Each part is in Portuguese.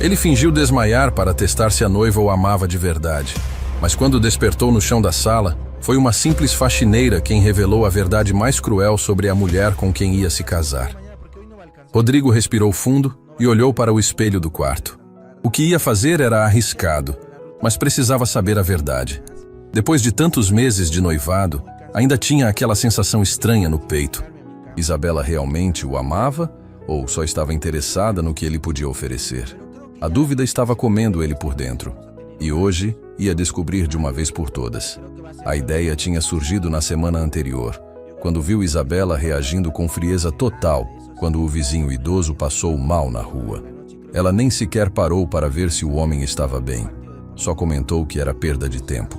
Ele fingiu desmaiar para testar se a noiva o amava de verdade. Mas quando despertou no chão da sala, foi uma simples faxineira quem revelou a verdade mais cruel sobre a mulher com quem ia se casar. Rodrigo respirou fundo e olhou para o espelho do quarto. O que ia fazer era arriscado, mas precisava saber a verdade. Depois de tantos meses de noivado, ainda tinha aquela sensação estranha no peito. Isabela realmente o amava ou só estava interessada no que ele podia oferecer? A dúvida estava comendo ele por dentro. E hoje ia descobrir de uma vez por todas. A ideia tinha surgido na semana anterior, quando viu Isabela reagindo com frieza total quando o vizinho idoso passou mal na rua. Ela nem sequer parou para ver se o homem estava bem. Só comentou que era perda de tempo.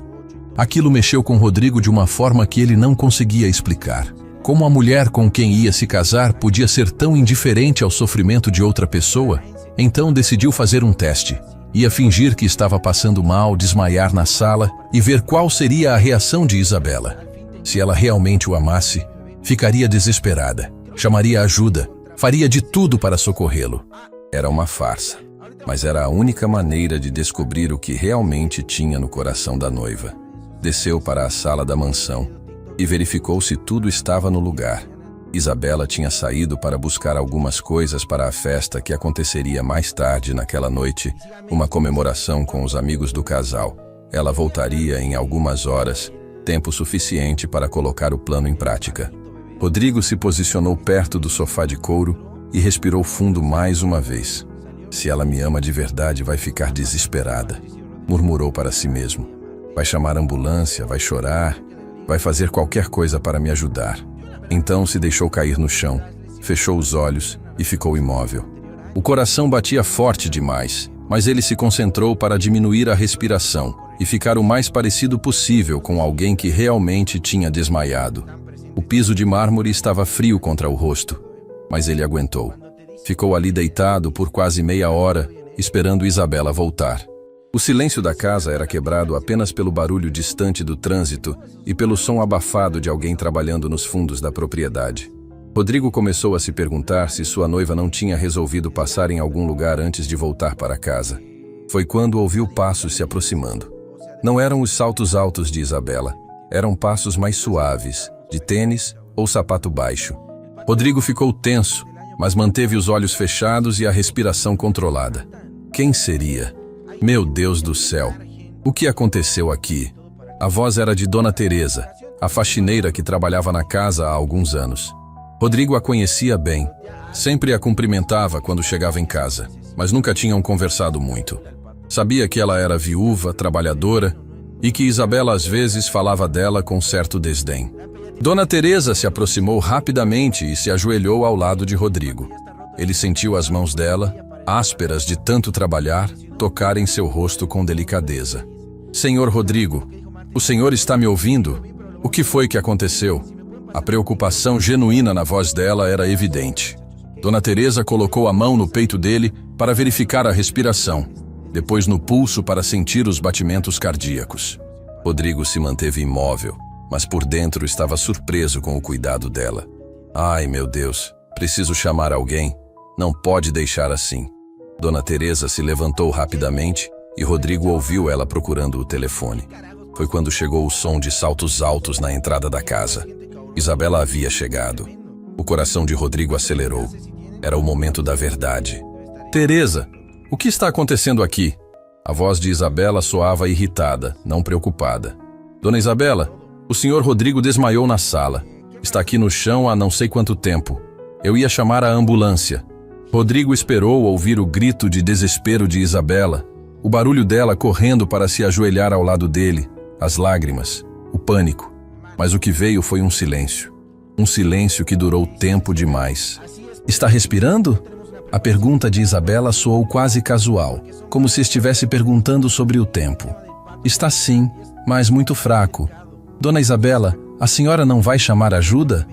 Aquilo mexeu com Rodrigo de uma forma que ele não conseguia explicar. Como a mulher com quem ia se casar podia ser tão indiferente ao sofrimento de outra pessoa? Então decidiu fazer um teste. Ia fingir que estava passando mal, desmaiar na sala e ver qual seria a reação de Isabela. Se ela realmente o amasse, ficaria desesperada, chamaria ajuda, faria de tudo para socorrê-lo. Era uma farsa, mas era a única maneira de descobrir o que realmente tinha no coração da noiva. Desceu para a sala da mansão e verificou se tudo estava no lugar. Isabela tinha saído para buscar algumas coisas para a festa que aconteceria mais tarde naquela noite, uma comemoração com os amigos do casal. Ela voltaria em algumas horas, tempo suficiente para colocar o plano em prática. Rodrigo se posicionou perto do sofá de couro e respirou fundo mais uma vez. Se ela me ama de verdade, vai ficar desesperada, murmurou para si mesmo. Vai chamar a ambulância, vai chorar, vai fazer qualquer coisa para me ajudar. Então se deixou cair no chão, fechou os olhos e ficou imóvel. O coração batia forte demais, mas ele se concentrou para diminuir a respiração e ficar o mais parecido possível com alguém que realmente tinha desmaiado. O piso de mármore estava frio contra o rosto, mas ele aguentou. Ficou ali deitado por quase meia hora, esperando Isabela voltar. O silêncio da casa era quebrado apenas pelo barulho distante do trânsito e pelo som abafado de alguém trabalhando nos fundos da propriedade. Rodrigo começou a se perguntar se sua noiva não tinha resolvido passar em algum lugar antes de voltar para casa. Foi quando ouviu passos se aproximando. Não eram os saltos altos de Isabela, eram passos mais suaves, de tênis ou sapato baixo. Rodrigo ficou tenso, mas manteve os olhos fechados e a respiração controlada. Quem seria? Meu Deus do céu! O que aconteceu aqui? A voz era de Dona Teresa, a faxineira que trabalhava na casa há alguns anos. Rodrigo a conhecia bem. Sempre a cumprimentava quando chegava em casa, mas nunca tinham conversado muito. Sabia que ela era viúva, trabalhadora, e que Isabela às vezes falava dela com certo desdém. Dona Teresa se aproximou rapidamente e se ajoelhou ao lado de Rodrigo. Ele sentiu as mãos dela, ásperas de tanto trabalhar, tocar em seu rosto com delicadeza. Senhor Rodrigo, o senhor está me ouvindo? O que foi que aconteceu? A preocupação genuína na voz dela era evidente. Dona Teresa colocou a mão no peito dele para verificar a respiração, depois no pulso para sentir os batimentos cardíacos. Rodrigo se manteve imóvel, mas por dentro estava surpreso com o cuidado dela. Ai, meu Deus, preciso chamar alguém. Não pode deixar assim. Dona Teresa se levantou rapidamente e Rodrigo ouviu ela procurando o telefone. Foi quando chegou o som de saltos altos na entrada da casa. Isabela havia chegado. O coração de Rodrigo acelerou. Era o momento da verdade. Teresa, o que está acontecendo aqui? A voz de Isabela soava irritada, não preocupada. Dona Isabela, o senhor Rodrigo desmaiou na sala. Está aqui no chão há não sei quanto tempo. Eu ia chamar a ambulância. Rodrigo esperou ouvir o grito de desespero de Isabela, o barulho dela correndo para se ajoelhar ao lado dele, as lágrimas, o pânico. Mas o que veio foi um silêncio. Um silêncio que durou tempo demais. Está respirando? A pergunta de Isabela soou quase casual, como se estivesse perguntando sobre o tempo. Está sim, mas muito fraco. Dona Isabela, a senhora não vai chamar ajuda?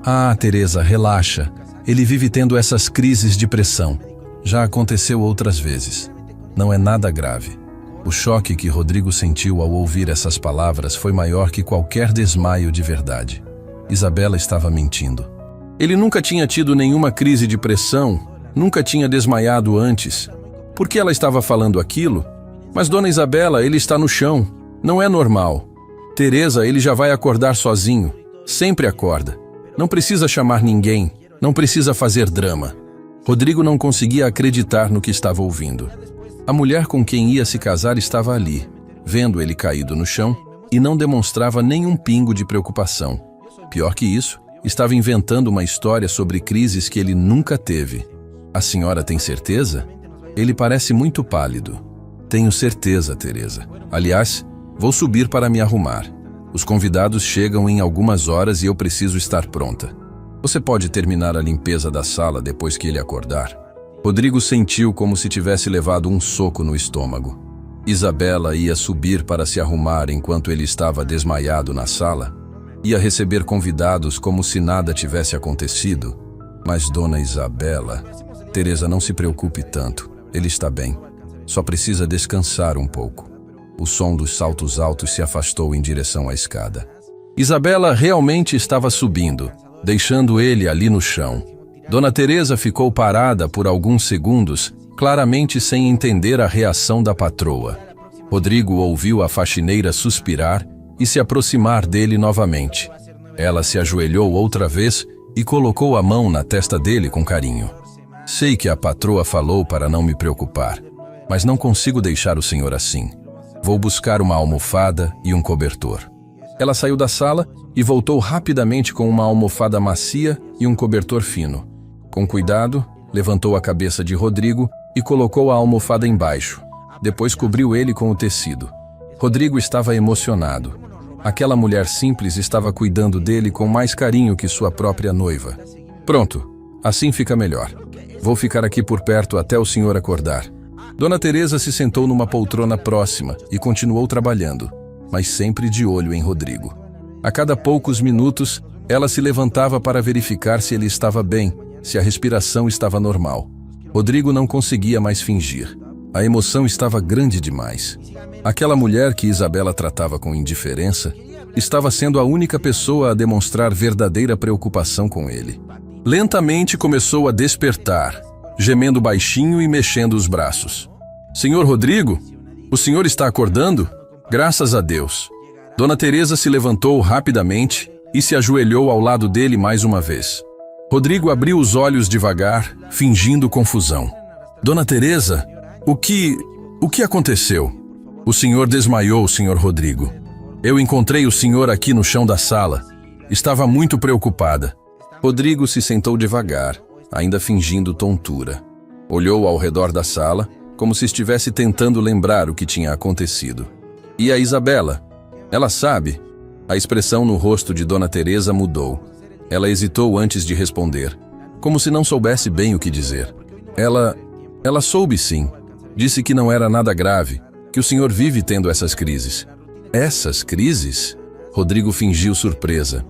Ah, Teresa, relaxa. Ele vive tendo essas crises de pressão. Já aconteceu outras vezes. Não é nada grave. O choque que Rodrigo sentiu ao ouvir essas palavras foi maior que qualquer desmaio de verdade. Isabela estava mentindo. Ele nunca tinha tido nenhuma crise de pressão, nunca tinha desmaiado antes. Por que ela estava falando aquilo? Mas, Dona Isabela, ele está no chão. Não é normal. Teresa, ele já vai acordar sozinho. Sempre acorda. Não precisa chamar ninguém. Não precisa fazer drama. Rodrigo não conseguia acreditar no que estava ouvindo. A mulher com quem ia se casar estava ali, vendo ele caído no chão, e não demonstrava nenhum pingo de preocupação. Pior que isso, estava inventando uma história sobre crises que ele nunca teve. A senhora tem certeza? Ele parece muito pálido. Tenho certeza, Teresa. Aliás, vou subir para me arrumar. Os convidados chegam em algumas horas e eu preciso estar pronta. Você pode terminar a limpeza da sala depois que ele acordar? Rodrigo sentiu como se tivesse levado um soco no estômago. Isabela ia subir para se arrumar enquanto ele estava desmaiado na sala. Ia receber convidados como se nada tivesse acontecido. Mas, Dona Isabela... Teresa, não se preocupe tanto. Ele está bem. Só precisa descansar um pouco. O som dos saltos altos se afastou em direção à escada. Isabela realmente estava subindo, deixando ele ali no chão. Dona Teresa ficou parada por alguns segundos, claramente sem entender a reação da patroa. Rodrigo ouviu a faxineira suspirar e se aproximar dele novamente. Ela se ajoelhou outra vez e colocou a mão na testa dele com carinho. Sei que a patroa falou para não me preocupar, mas não consigo deixar o senhor assim. Vou buscar uma almofada e um cobertor. Ela saiu da sala e voltou rapidamente com uma almofada macia e um cobertor fino. Com cuidado, levantou a cabeça de Rodrigo e colocou a almofada embaixo. Depois cobriu ele com o tecido. Rodrigo estava emocionado. Aquela mulher simples estava cuidando dele com mais carinho que sua própria noiva. Pronto, assim fica melhor. Vou ficar aqui por perto até o senhor acordar. Dona Teresa se sentou numa poltrona próxima e continuou trabalhando, mas sempre de olho em Rodrigo. A cada poucos minutos, ela se levantava para verificar se ele estava bem, se a respiração estava normal. Rodrigo não conseguia mais fingir. A emoção estava grande demais. Aquela mulher que Isabela tratava com indiferença estava sendo a única pessoa a demonstrar verdadeira preocupação com ele. Lentamente começou a despertar, gemendo baixinho e mexendo os braços. Senhor Rodrigo, o senhor está acordando? Graças a Deus. Dona Teresa se levantou rapidamente e se ajoelhou ao lado dele mais uma vez. Rodrigo abriu os olhos devagar, fingindo confusão. Dona Teresa, o que aconteceu? O senhor desmaiou, senhor Rodrigo. Eu encontrei o senhor aqui no chão da sala. Estava muito preocupada. Rodrigo se sentou devagar, ainda fingindo tontura. Olhou ao redor da sala, como se estivesse tentando lembrar o que tinha acontecido. E a Isabela? Ela sabe? A expressão no rosto de Dona Teresa mudou. Ela hesitou antes de responder, como se não soubesse bem o que dizer. Ela soube sim. Disse que não era nada grave, que o senhor vive tendo essas crises. Essas crises? Rodrigo fingiu surpresa.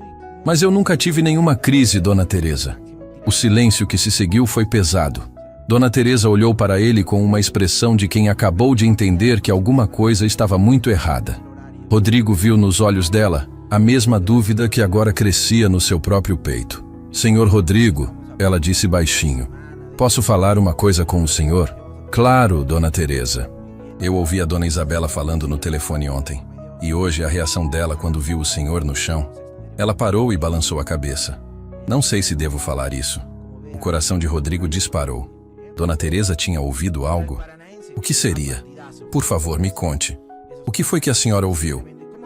Mas eu nunca tive nenhuma crise, Dona Teresa. O silêncio que se seguiu foi pesado. Dona Teresa olhou para ele com uma expressão de quem acabou de entender que alguma coisa estava muito errada. Rodrigo viu nos olhos dela a mesma dúvida que agora crescia no seu próprio peito. Senhor Rodrigo, ela disse baixinho, posso falar uma coisa com o senhor? Claro, Dona Teresa. Eu ouvi a Dona Isabela falando no telefone ontem, e hoje a reação dela quando viu o senhor no chão. Ela parou e balançou a cabeça. Não sei se devo falar isso. O coração de Rodrigo disparou. Dona Teresa tinha ouvido algo? O que seria? Por favor, me conte. O que foi que a senhora ouviu?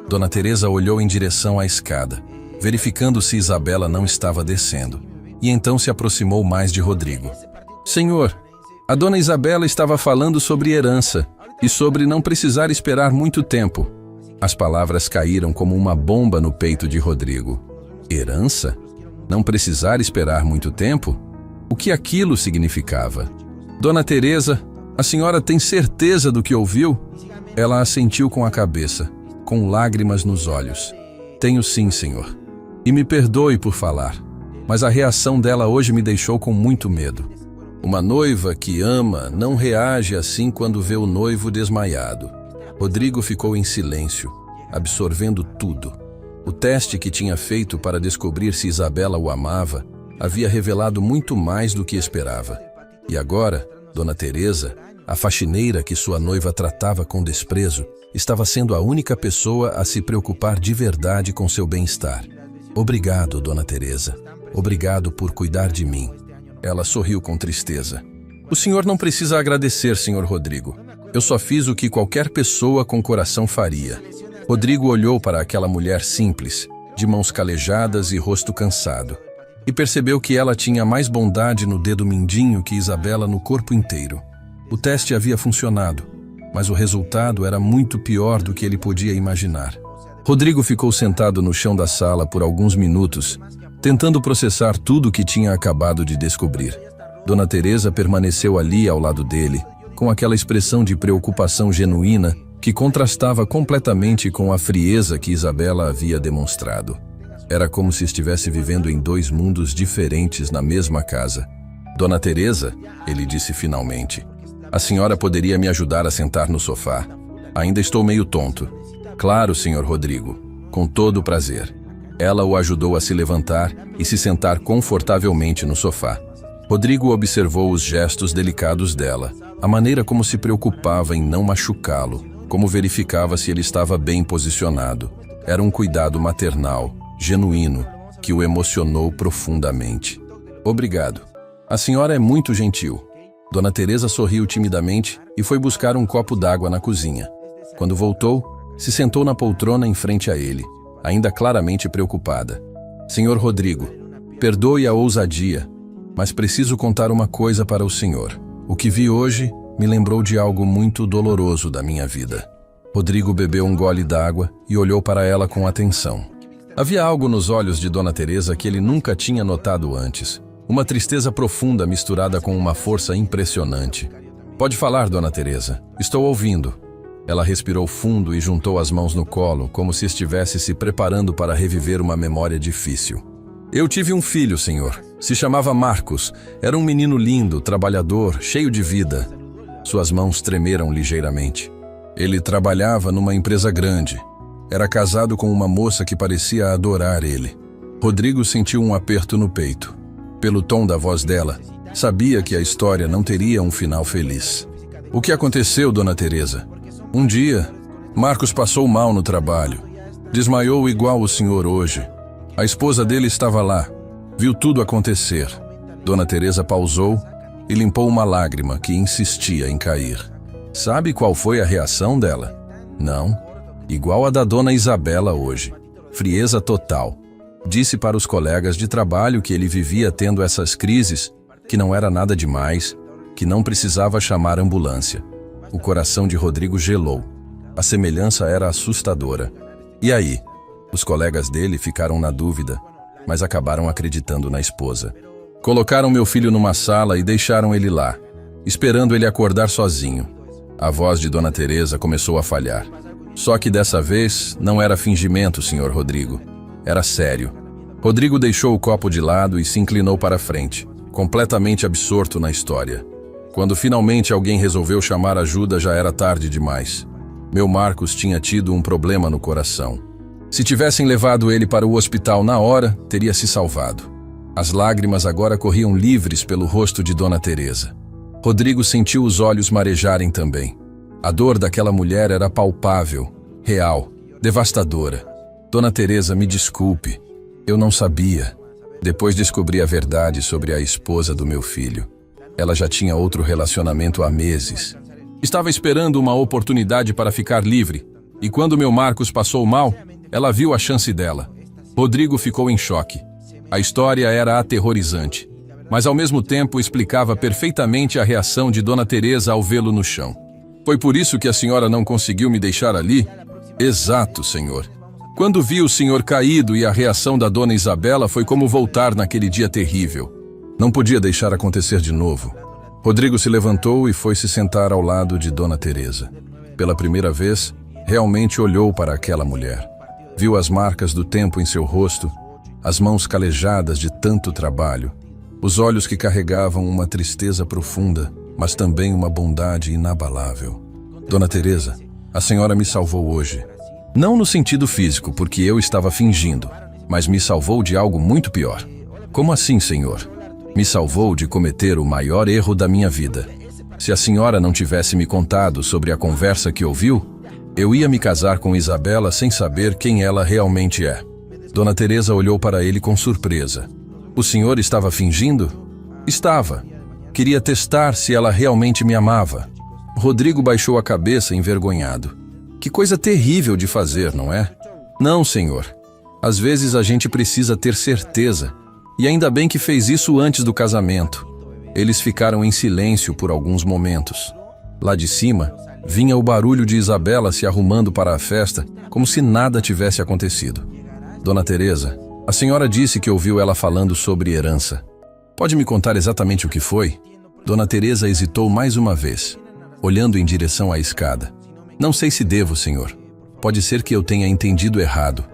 Dona Teresa olhou em direção à escada, verificando se Isabela não estava descendo, e então se aproximou mais de Rodrigo. Senhor, a Dona Isabela estava falando sobre herança e sobre não precisar esperar muito tempo. As palavras caíram como uma bomba no peito de Rodrigo. Herança? Não precisar esperar muito tempo? O que aquilo significava? Dona Teresa, a senhora tem certeza do que ouviu? Ela assentiu com a cabeça, com lágrimas nos olhos. Tenho sim, senhor. E me perdoe por falar, mas a reação dela hoje me deixou com muito medo. Uma noiva que ama não reage assim quando vê o noivo desmaiado. Rodrigo ficou em silêncio, absorvendo tudo. O teste que tinha feito para descobrir se Isabela o amava havia revelado muito mais do que esperava. E agora, Dona Teresa, A faxineira que sua noiva tratava com desprezo estava sendo a única pessoa a se preocupar de verdade com seu bem-estar. Obrigado, Dona Teresa. Obrigado por cuidar de mim. Ela sorriu com tristeza. O senhor não precisa agradecer, senhor Rodrigo. Eu só fiz o que qualquer pessoa com coração faria. Rodrigo olhou para aquela mulher simples, de mãos calejadas e rosto cansado, e percebeu que ela tinha mais bondade no dedo mindinho que Isabela no corpo inteiro. O teste havia funcionado, mas o resultado era muito pior do que ele podia imaginar. Rodrigo ficou sentado no chão da sala por alguns minutos, tentando processar tudo o que tinha acabado de descobrir. Dona Teresa permaneceu ali ao lado dele, com aquela expressão de preocupação genuína que contrastava completamente com a frieza que Isabela havia demonstrado. Era como se estivesse vivendo em dois mundos diferentes na mesma casa. Dona Teresa, ele disse finalmente, a senhora poderia me ajudar a sentar no sofá. Ainda estou meio tonto. Claro, senhor Rodrigo, com todo o prazer. Ela o ajudou a se levantar e se sentar confortavelmente no sofá. Rodrigo observou os gestos delicados dela, a maneira como se preocupava em não machucá-lo, como verificava se ele estava bem posicionado. Era um cuidado maternal, genuíno, que o emocionou profundamente. Obrigado. A senhora é muito gentil. Dona Teresa sorriu timidamente e foi buscar um copo d'água na cozinha. Quando voltou, se sentou na poltrona em frente a ele, ainda claramente preocupada. Senhor Rodrigo, perdoe a ousadia, mas preciso contar uma coisa para o senhor. O que vi hoje me lembrou de algo muito doloroso da minha vida. Rodrigo bebeu um gole d'água e olhou para ela com atenção. Havia algo nos olhos de Dona Teresa que ele nunca tinha notado antes. Uma tristeza profunda misturada com uma força impressionante. Pode falar, Dona Teresa. Estou ouvindo. Ela respirou fundo e juntou as mãos no colo, como se estivesse se preparando para reviver uma memória difícil. Eu tive um filho, senhor. Se chamava Marcos. Era um menino lindo, trabalhador, cheio de vida. Suas mãos tremeram ligeiramente. Ele trabalhava numa empresa grande. Era casado com uma moça que parecia adorar ele. Rodrigo sentiu um aperto no peito. Pelo tom da voz dela, sabia que a história não teria um final feliz. O que aconteceu, Dona Teresa? Um dia, Marcos passou mal no trabalho. Desmaiou igual o senhor hoje. A esposa dele estava lá. Viu tudo acontecer. Dona Teresa pausou e limpou uma lágrima que insistia em cair. Sabe qual foi a reação dela? Não. Igual a da Dona Isabela hoje. Frieza total. Disse para os colegas de trabalho que ele vivia tendo essas crises, que não era nada demais, que não precisava chamar ambulância. O coração de Rodrigo gelou. A semelhança era assustadora. E aí? Os colegas dele ficaram na dúvida, mas acabaram acreditando na esposa. Colocaram meu filho numa sala e deixaram ele lá, esperando ele acordar sozinho. A voz de Dona Teresa começou a falhar. Só que dessa vez não era fingimento, senhor Rodrigo. Era sério. Rodrigo deixou o copo de lado e se inclinou para a frente, completamente absorto na história. Quando finalmente alguém resolveu chamar ajuda, já era tarde demais. Meu Marcos tinha tido um problema no coração. Se tivessem levado ele para o hospital na hora, teria se salvado. As lágrimas agora corriam livres pelo rosto de Dona Teresa. Rodrigo sentiu os olhos marejarem também. A dor daquela mulher era palpável, real, devastadora. Dona Teresa, me desculpe. Eu não sabia. Depois descobri a verdade sobre a esposa do meu filho. Ela já tinha outro relacionamento há meses. Estava esperando uma oportunidade para ficar livre. E quando meu Marcos passou mal, ela viu a chance dela. Rodrigo ficou em choque. A história era aterrorizante, mas ao mesmo tempo explicava perfeitamente a reação de Dona Teresa ao vê-lo no chão. Foi por isso que a senhora não conseguiu me deixar ali? Exato, senhor. Quando vi o senhor caído e a reação da Dona Isabela foi como voltar naquele dia terrível. Não podia deixar acontecer de novo. Rodrigo se levantou e foi se sentar ao lado de Dona Teresa. Pela primeira vez, realmente olhou para aquela mulher. Viu as marcas do tempo em seu rosto, as mãos calejadas de tanto trabalho, os olhos que carregavam uma tristeza profunda, mas também uma bondade inabalável. Dona Teresa, a senhora me salvou hoje. Não no sentido físico, porque eu estava fingindo, mas me salvou de algo muito pior. Como assim, senhor? Me salvou de cometer o maior erro da minha vida. Se a senhora não tivesse me contado sobre a conversa que ouviu, eu ia me casar com Isabela sem saber quem ela realmente é. Dona Teresa olhou para ele com surpresa. O senhor estava fingindo? Estava. Queria testar se ela realmente me amava. Rodrigo baixou a cabeça envergonhado. Que coisa terrível de fazer, não é? Não, senhor. Às vezes a gente precisa ter certeza. E ainda bem que fez isso antes do casamento. Eles ficaram em silêncio por alguns momentos. Lá de cima, vinha o barulho de Isabela se arrumando para a festa, como se nada tivesse acontecido. Dona Teresa, a senhora disse que ouviu ela falando sobre herança. Pode me contar exatamente o que foi? Dona Teresa hesitou mais uma vez, olhando em direção à escada. Não sei se devo, senhor. Pode ser que eu tenha entendido errado.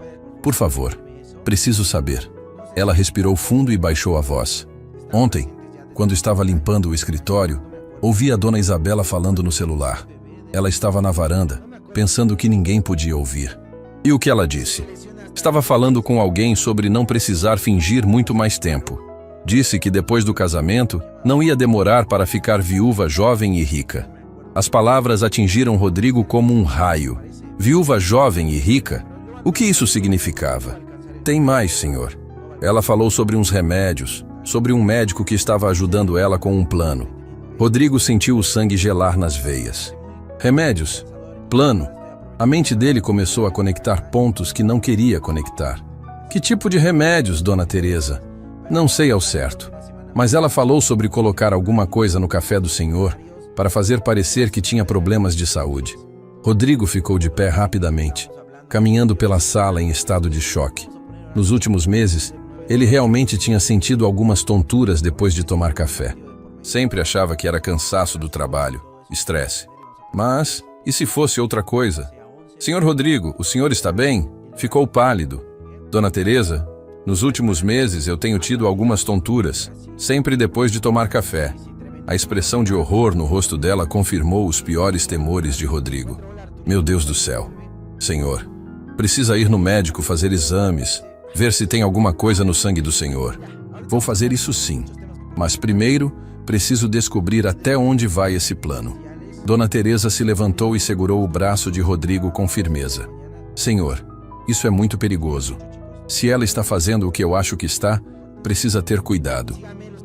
Por favor, preciso saber. Ela respirou fundo e baixou a voz. Ontem, quando estava limpando o escritório, ouvi a dona Isabela falando no celular. Ela estava na varanda, pensando que ninguém podia ouvir. E o que ela disse? Estava falando com alguém sobre não precisar fingir muito mais tempo. Disse que depois do casamento, não ia demorar para ficar viúva jovem e rica. As palavras atingiram Rodrigo como um raio. Viúva jovem e rica? O que isso significava? Tem mais, senhor. Ela falou sobre uns remédios, sobre um médico que estava ajudando ela com um plano. Rodrigo sentiu o sangue gelar nas veias. Remédios? Plano? A mente dele começou a conectar pontos que não queria conectar. Que tipo de remédios, dona Teresa? Não sei ao certo, mas ela falou sobre colocar alguma coisa no café do senhor para fazer parecer que tinha problemas de saúde. Rodrigo ficou de pé rapidamente, caminhando pela sala em estado de choque. Nos últimos meses, ele realmente tinha sentido algumas tonturas depois de tomar café. Sempre achava que era cansaço do trabalho, estresse. Mas, e se fosse outra coisa? Senhor Rodrigo, o senhor está bem? Ficou pálido. Dona Teresa, nos últimos meses eu tenho tido algumas tonturas, sempre depois de tomar café. A expressão de horror no rosto dela confirmou os piores temores de Rodrigo. Meu Deus do céu. Senhor, precisa ir no médico fazer exames, ver se tem alguma coisa no sangue do senhor. Vou fazer isso sim, mas primeiro preciso descobrir até onde vai esse plano. Dona Teresa se levantou e segurou o braço de Rodrigo com firmeza. Senhor, isso é muito perigoso. Se ela está fazendo o que eu acho que está, precisa ter cuidado.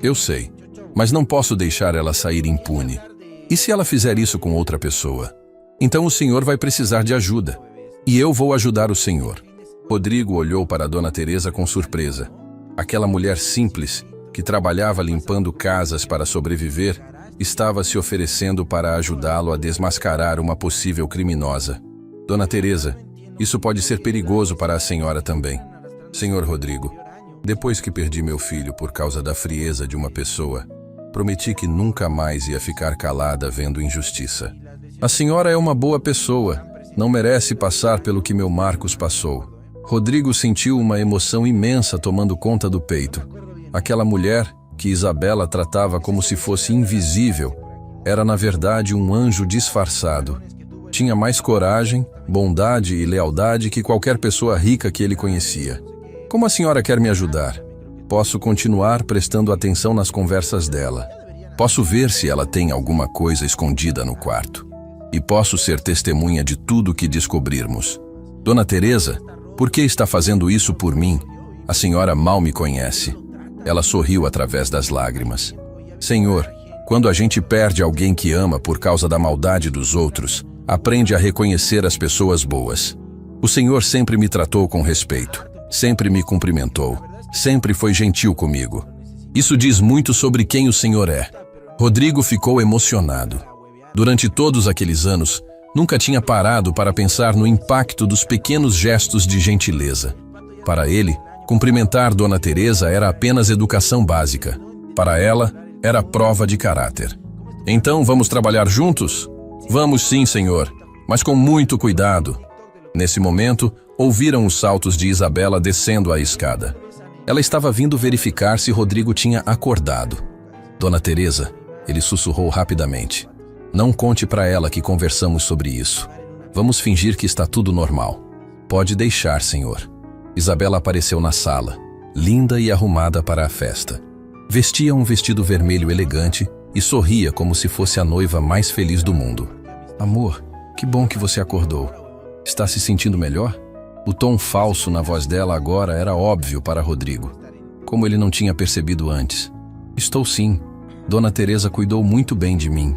Eu sei, mas não posso deixar ela sair impune. E se ela fizer isso com outra pessoa? Então o senhor vai precisar de ajuda. E eu vou ajudar o senhor. Rodrigo olhou para Dona Teresa com surpresa. Aquela mulher simples, que trabalhava limpando casas para sobreviver, estava se oferecendo para ajudá-lo a desmascarar uma possível criminosa. Dona Teresa, isso pode ser perigoso para a senhora também. Senhor Rodrigo, depois que perdi meu filho por causa da frieza de uma pessoa, prometi que nunca mais ia ficar calada vendo injustiça. A senhora é uma boa pessoa, não merece passar pelo que meu Marcos passou. Rodrigo sentiu uma emoção imensa tomando conta do peito. Aquela mulher, que Isabela tratava como se fosse invisível, era na verdade um anjo disfarçado. Tinha mais coragem, bondade e lealdade que qualquer pessoa rica que ele conhecia. Como a senhora quer me ajudar? Posso continuar prestando atenção nas conversas dela. Posso ver se ela tem alguma coisa escondida no quarto. E posso ser testemunha de tudo que descobrirmos. Dona Teresa, por que está fazendo isso por mim? A senhora mal me conhece. Ela sorriu através das lágrimas. Senhor, quando a gente perde alguém que ama por causa da maldade dos outros, aprende a reconhecer as pessoas boas. O senhor sempre me tratou com respeito, sempre me cumprimentou, sempre foi gentil comigo. Isso diz muito sobre quem o senhor é. Rodrigo ficou emocionado. Durante todos aqueles anos, nunca tinha parado para pensar no impacto dos pequenos gestos de gentileza. Para ele, cumprimentar Dona Teresa era apenas educação básica. Para ela, era prova de caráter. Então, vamos trabalhar juntos? Vamos sim, senhor, mas com muito cuidado. Nesse momento, ouviram os saltos de Isabela descendo a escada. Ela estava vindo verificar se Rodrigo tinha acordado. Dona Teresa, ele sussurrou rapidamente. Não conte para ela que conversamos sobre isso. Vamos fingir que está tudo normal. Pode deixar, senhor. Isabela apareceu na sala, linda e arrumada para a festa. Vestia um vestido vermelho elegante, e sorria como se fosse a noiva mais feliz do mundo. Amor, que bom que você acordou. Está se sentindo melhor? O tom falso na voz dela agora era óbvio para Rodrigo, como ele não tinha percebido antes. Estou sim. Dona Teresa cuidou muito bem de mim.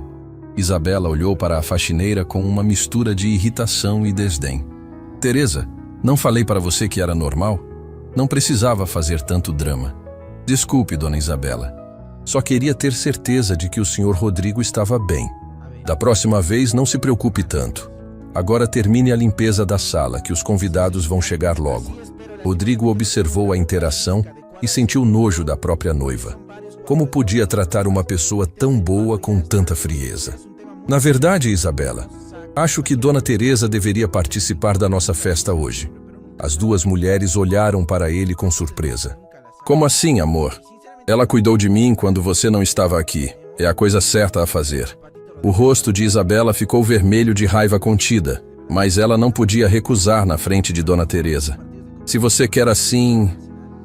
Isabela olhou para a faxineira com uma mistura de irritação e desdém. Teresa, não falei para você que era normal? Não precisava fazer tanto drama. Desculpe, dona Isabela. Só queria ter certeza de que o senhor Rodrigo estava bem. Da próxima vez, não se preocupe tanto. Agora termine a limpeza da sala, que os convidados vão chegar logo. Rodrigo observou a interação e sentiu nojo da própria noiva. Como podia tratar uma pessoa tão boa com tanta frieza? Na verdade, Isabela, acho que Dona Teresa deveria participar da nossa festa hoje. As duas mulheres olharam para ele com surpresa. Como assim, amor? Ela cuidou de mim quando você não estava aqui. É a coisa certa a fazer. O rosto de Isabela ficou vermelho de raiva contida, mas ela não podia recusar na frente de Dona Teresa. Se você quer assim...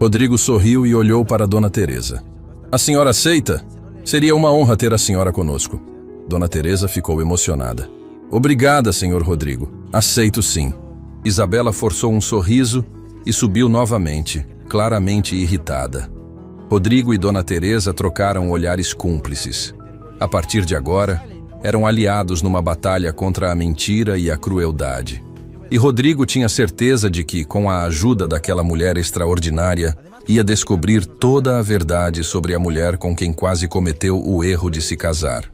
Rodrigo sorriu e olhou para Dona Teresa. A senhora aceita? Seria uma honra ter a senhora conosco. Dona Teresa ficou emocionada. Obrigada, senhor Rodrigo. Aceito sim. Isabela forçou um sorriso e subiu novamente, claramente irritada. Rodrigo e Dona Teresa trocaram olhares cúmplices. A partir de agora, eram aliados numa batalha contra a mentira e a crueldade. E Rodrigo tinha certeza de que, com a ajuda daquela mulher extraordinária, ia descobrir toda a verdade sobre a mulher com quem quase cometeu o erro de se casar.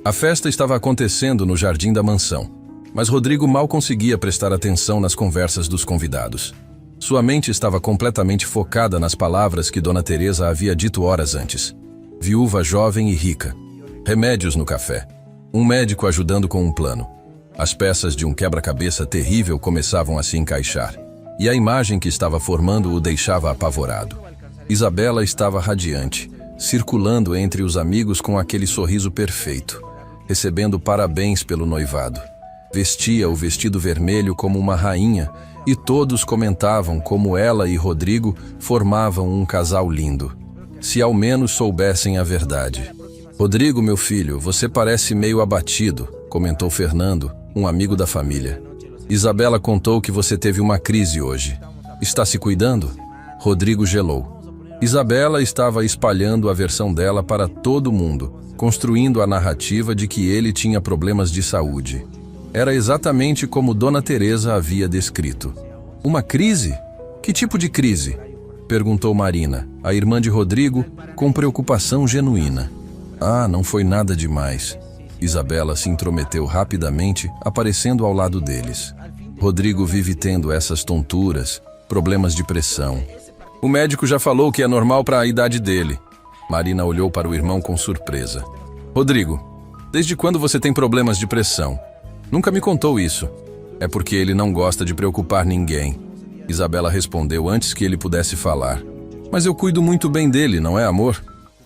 A festa estava acontecendo no jardim da mansão, mas Rodrigo mal conseguia prestar atenção nas conversas dos convidados. Sua mente estava completamente focada nas palavras que Dona Teresa havia dito horas antes. Viúva jovem e rica. Remédios no café. Um médico ajudando com um plano. As peças de um quebra-cabeça terrível começavam a se encaixar, e a imagem que estava formando o deixava apavorado. Isabela estava radiante, circulando entre os amigos com aquele sorriso perfeito, recebendo parabéns pelo noivado. Vestia o vestido vermelho como uma rainha, e todos comentavam como ela e Rodrigo formavam um casal lindo. Se ao menos soubessem a verdade. Rodrigo, meu filho, você parece meio abatido, comentou Fernando, um amigo da família. Isabela contou que você teve uma crise hoje. Está se cuidando? Rodrigo gelou. Isabela estava espalhando a versão dela para todo mundo, construindo a narrativa de que ele tinha problemas de saúde. Era exatamente como Dona Teresa havia descrito. Uma crise? Que tipo de crise? Perguntou Marina, a irmã de Rodrigo, com preocupação genuína. Ah, não foi nada demais. Isabela se intrometeu rapidamente, aparecendo ao lado deles. Rodrigo vive tendo essas tonturas, problemas de pressão. O médico já falou que é normal para a idade dele. Marina olhou para o irmão com surpresa. Rodrigo, desde quando você tem problemas de pressão? Nunca me contou isso. É porque ele não gosta de preocupar ninguém. Isabela respondeu antes que ele pudesse falar. Mas eu cuido muito bem dele, não é, amor?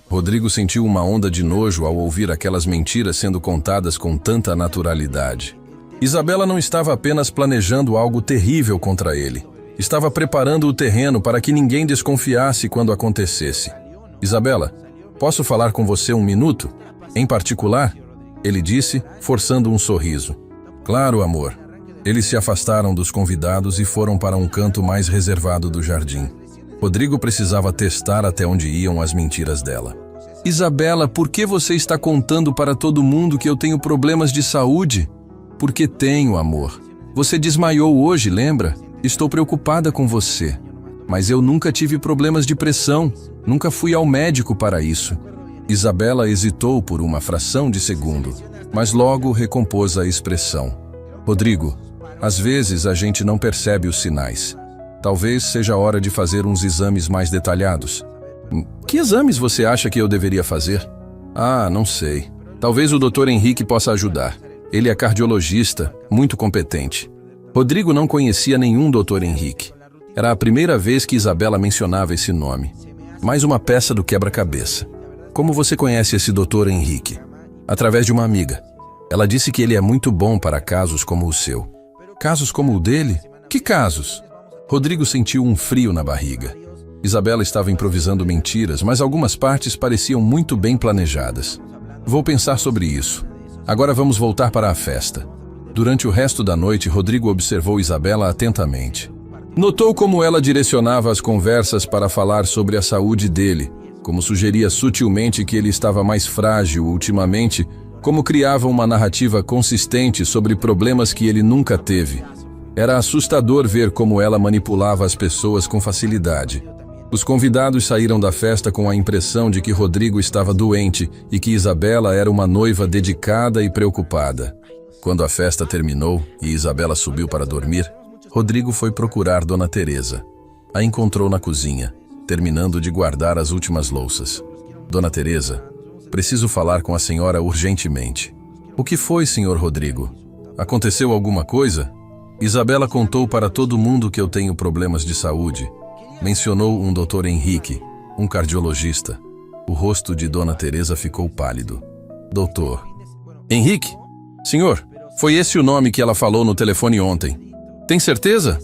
Rodrigo sentiu uma onda de nojo ao ouvir aquelas mentiras sendo contadas com tanta naturalidade. Isabela não estava apenas planejando algo terrível contra ele. Estava preparando o terreno para que ninguém desconfiasse quando acontecesse. Isabela, posso falar com você um minuto? Em particular? Ele disse, forçando um sorriso. Claro, amor. Eles se afastaram dos convidados e foram para um canto mais reservado do jardim. Rodrigo precisava testar até onde iam as mentiras dela. Isabela, por que você está contando para todo mundo que eu tenho problemas de saúde? Porque tenho, amor. Você desmaiou hoje, lembra? Estou preocupada com você. Mas eu nunca tive problemas de pressão. Nunca fui ao médico para isso. Isabela hesitou por uma fração de segundo, mas logo recompôs a expressão. Rodrigo, às vezes a gente não percebe os sinais. Talvez seja hora de fazer uns exames mais detalhados. Que exames você acha que eu deveria fazer? Ah, não sei. Talvez o Dr. Henrique possa ajudar. Ele é cardiologista, muito competente. Rodrigo não conhecia nenhum Dr. Henrique. Era a primeira vez que Isabela mencionava esse nome. Mais uma peça do quebra-cabeça. Como você conhece esse Dr. Henrique? Através de uma amiga. Ela disse que ele é muito bom para casos como o seu. Casos como o dele? Que casos? Rodrigo sentiu um frio na barriga. Isabela estava improvisando mentiras, mas algumas partes pareciam muito bem planejadas. Vou pensar sobre isso. Agora vamos voltar para a festa. Durante o resto da noite, Rodrigo observou Isabela atentamente. Notou como ela direcionava as conversas para falar sobre a saúde dele, como sugeria sutilmente que ele estava mais frágil ultimamente, como criava uma narrativa consistente sobre problemas que ele nunca teve. Era assustador ver como ela manipulava as pessoas com facilidade. Os convidados saíram da festa com a impressão de que Rodrigo estava doente e que Isabela era uma noiva dedicada e preocupada. Quando a festa terminou e Isabela subiu para dormir, Rodrigo foi procurar Dona Teresa. A encontrou na cozinha, terminando de guardar as últimas louças. Dona Teresa, preciso falar com a senhora urgentemente. O que foi, senhor Rodrigo? Aconteceu alguma coisa? Isabela contou para todo mundo que eu tenho problemas de saúde. Mencionou um Dr. Henrique, um cardiologista. O rosto de Dona Teresa ficou pálido. Doutor Henrique? Senhor, foi esse o nome que ela falou no telefone ontem. Tem certeza?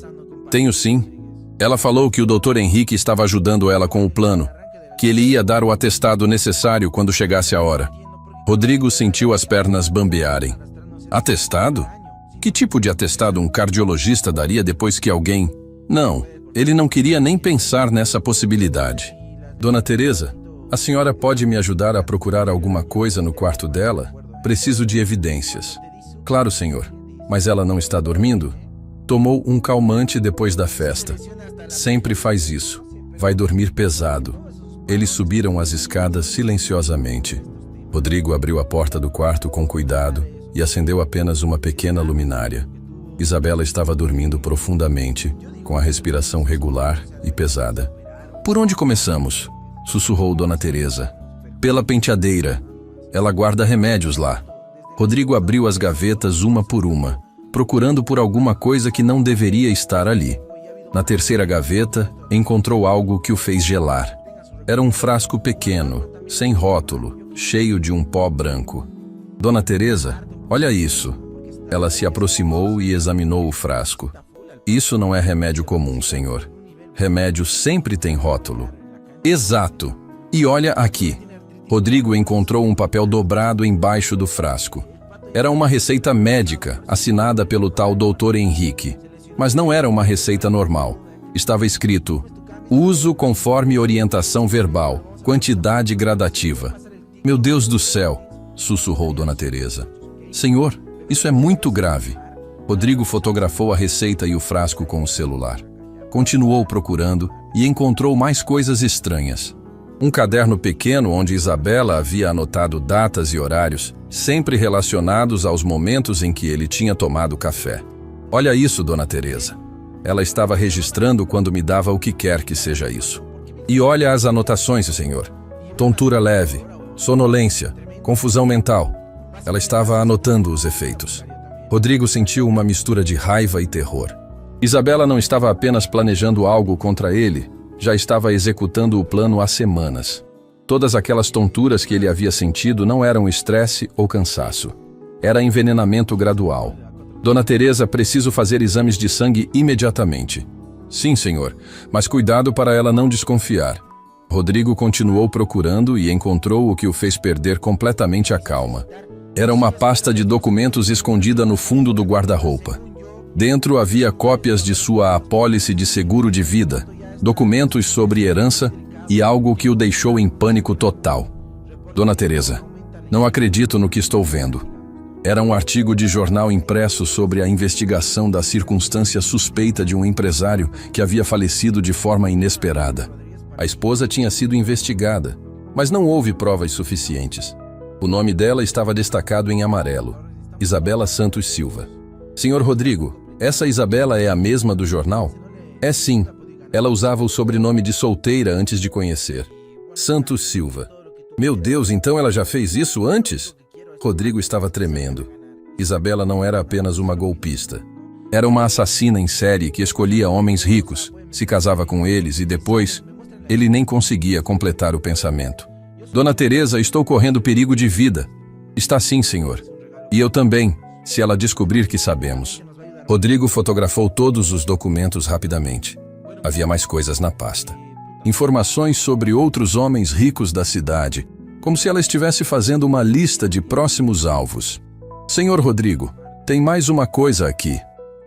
Tenho sim. Ela falou que o Dr. Henrique estava ajudando ela com o plano, que ele ia dar o atestado necessário quando chegasse a hora. Rodrigo sentiu as pernas bambearem. Atestado? Que tipo de atestado um cardiologista daria depois que alguém... Não, ele não queria nem pensar nessa possibilidade. Dona Teresa, a senhora pode me ajudar a procurar alguma coisa no quarto dela? Preciso de evidências. Claro, senhor. Mas ela não está dormindo? Tomou um calmante depois da festa. Sempre faz isso. Vai dormir pesado. Eles subiram as escadas silenciosamente. Rodrigo abriu a porta do quarto com cuidado e acendeu apenas uma pequena luminária. Isabela estava dormindo profundamente, com a respiração regular e pesada. Por onde começamos? Sussurrou Dona Teresa. Pela penteadeira. Ela guarda remédios lá. Rodrigo abriu as gavetas uma por uma, procurando por alguma coisa que não deveria estar ali. Na terceira gaveta, encontrou algo que o fez gelar. Era um frasco pequeno, sem rótulo, cheio de um pó branco. Dona Teresa, olha isso. Ela se aproximou e examinou o frasco. Isso não é remédio comum, senhor. Remédio sempre tem rótulo. Exato. E olha aqui. Rodrigo encontrou um papel dobrado embaixo do frasco. Era uma receita médica, assinada pelo tal Dr. Henrique. Mas não era uma receita normal. Estava escrito: uso conforme orientação verbal, quantidade gradativa. Meu Deus do céu, sussurrou Dona Teresa. Senhor, isso é muito grave. Rodrigo fotografou a receita e o frasco com o celular. Continuou procurando e encontrou mais coisas estranhas. Um caderno pequeno onde Isabela havia anotado datas e horários, sempre relacionados aos momentos em que ele tinha tomado café. Olha isso, Dona Teresa. Ela estava registrando quando me dava o que quer que seja isso. E olha as anotações, senhor. Tontura leve, sonolência, confusão mental. Ela estava anotando os efeitos. Rodrigo sentiu uma mistura de raiva e terror. Isabela não estava apenas planejando algo contra ele, já estava executando o plano há semanas. Todas aquelas tonturas que ele havia sentido não eram estresse ou cansaço. Era envenenamento gradual. Dona Teresa, preciso fazer exames de sangue imediatamente. Sim, senhor, mas cuidado para ela não desconfiar. Rodrigo continuou procurando e encontrou o que o fez perder completamente a calma. Era uma pasta de documentos escondida no fundo do guarda-roupa. Dentro havia cópias de sua apólice de seguro de vida, documentos sobre herança e algo que o deixou em pânico total. Dona Teresa, não acredito no que estou vendo. Era um artigo de jornal impresso sobre a investigação da circunstância suspeita de um empresário que havia falecido de forma inesperada. A esposa tinha sido investigada, mas não houve provas suficientes. O nome dela estava destacado em amarelo: Isabela Santos Silva. Senhor Rodrigo, essa Isabela é a mesma do jornal? É sim. Ela usava o sobrenome de solteira antes de conhecer. Santos Silva. Meu Deus, então ela já fez isso antes? Rodrigo estava tremendo. Isabela não era apenas uma golpista. Era uma assassina em série que escolhia homens ricos, se casava com eles e depois, ele nem conseguia completar o pensamento. Dona Teresa, estou correndo perigo de vida. Está sim, senhor. E eu também, se ela descobrir que sabemos. Rodrigo fotografou todos os documentos rapidamente. Havia mais coisas na pasta. Informações sobre outros homens ricos da cidade, como se ela estivesse fazendo uma lista de próximos alvos. Senhor Rodrigo, tem mais uma coisa aqui.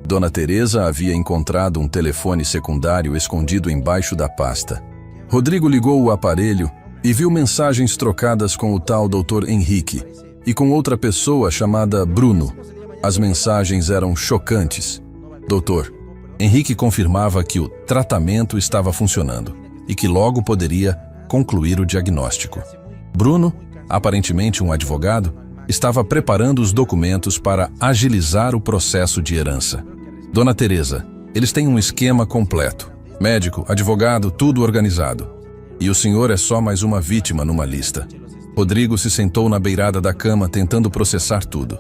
Dona Teresa havia encontrado um telefone secundário escondido embaixo da pasta. Rodrigo ligou o aparelho e viu mensagens trocadas com o tal Dr. Henrique e com outra pessoa chamada Bruno. As mensagens eram chocantes. Doutor, Henrique confirmava que o tratamento estava funcionando e que logo poderia concluir o diagnóstico. Bruno, aparentemente um advogado, estava preparando os documentos para agilizar o processo de herança. Dona Teresa, eles têm um esquema completo. Médico, advogado, tudo organizado. E o senhor é só mais uma vítima numa lista. Rodrigo se sentou na beirada da cama tentando processar tudo.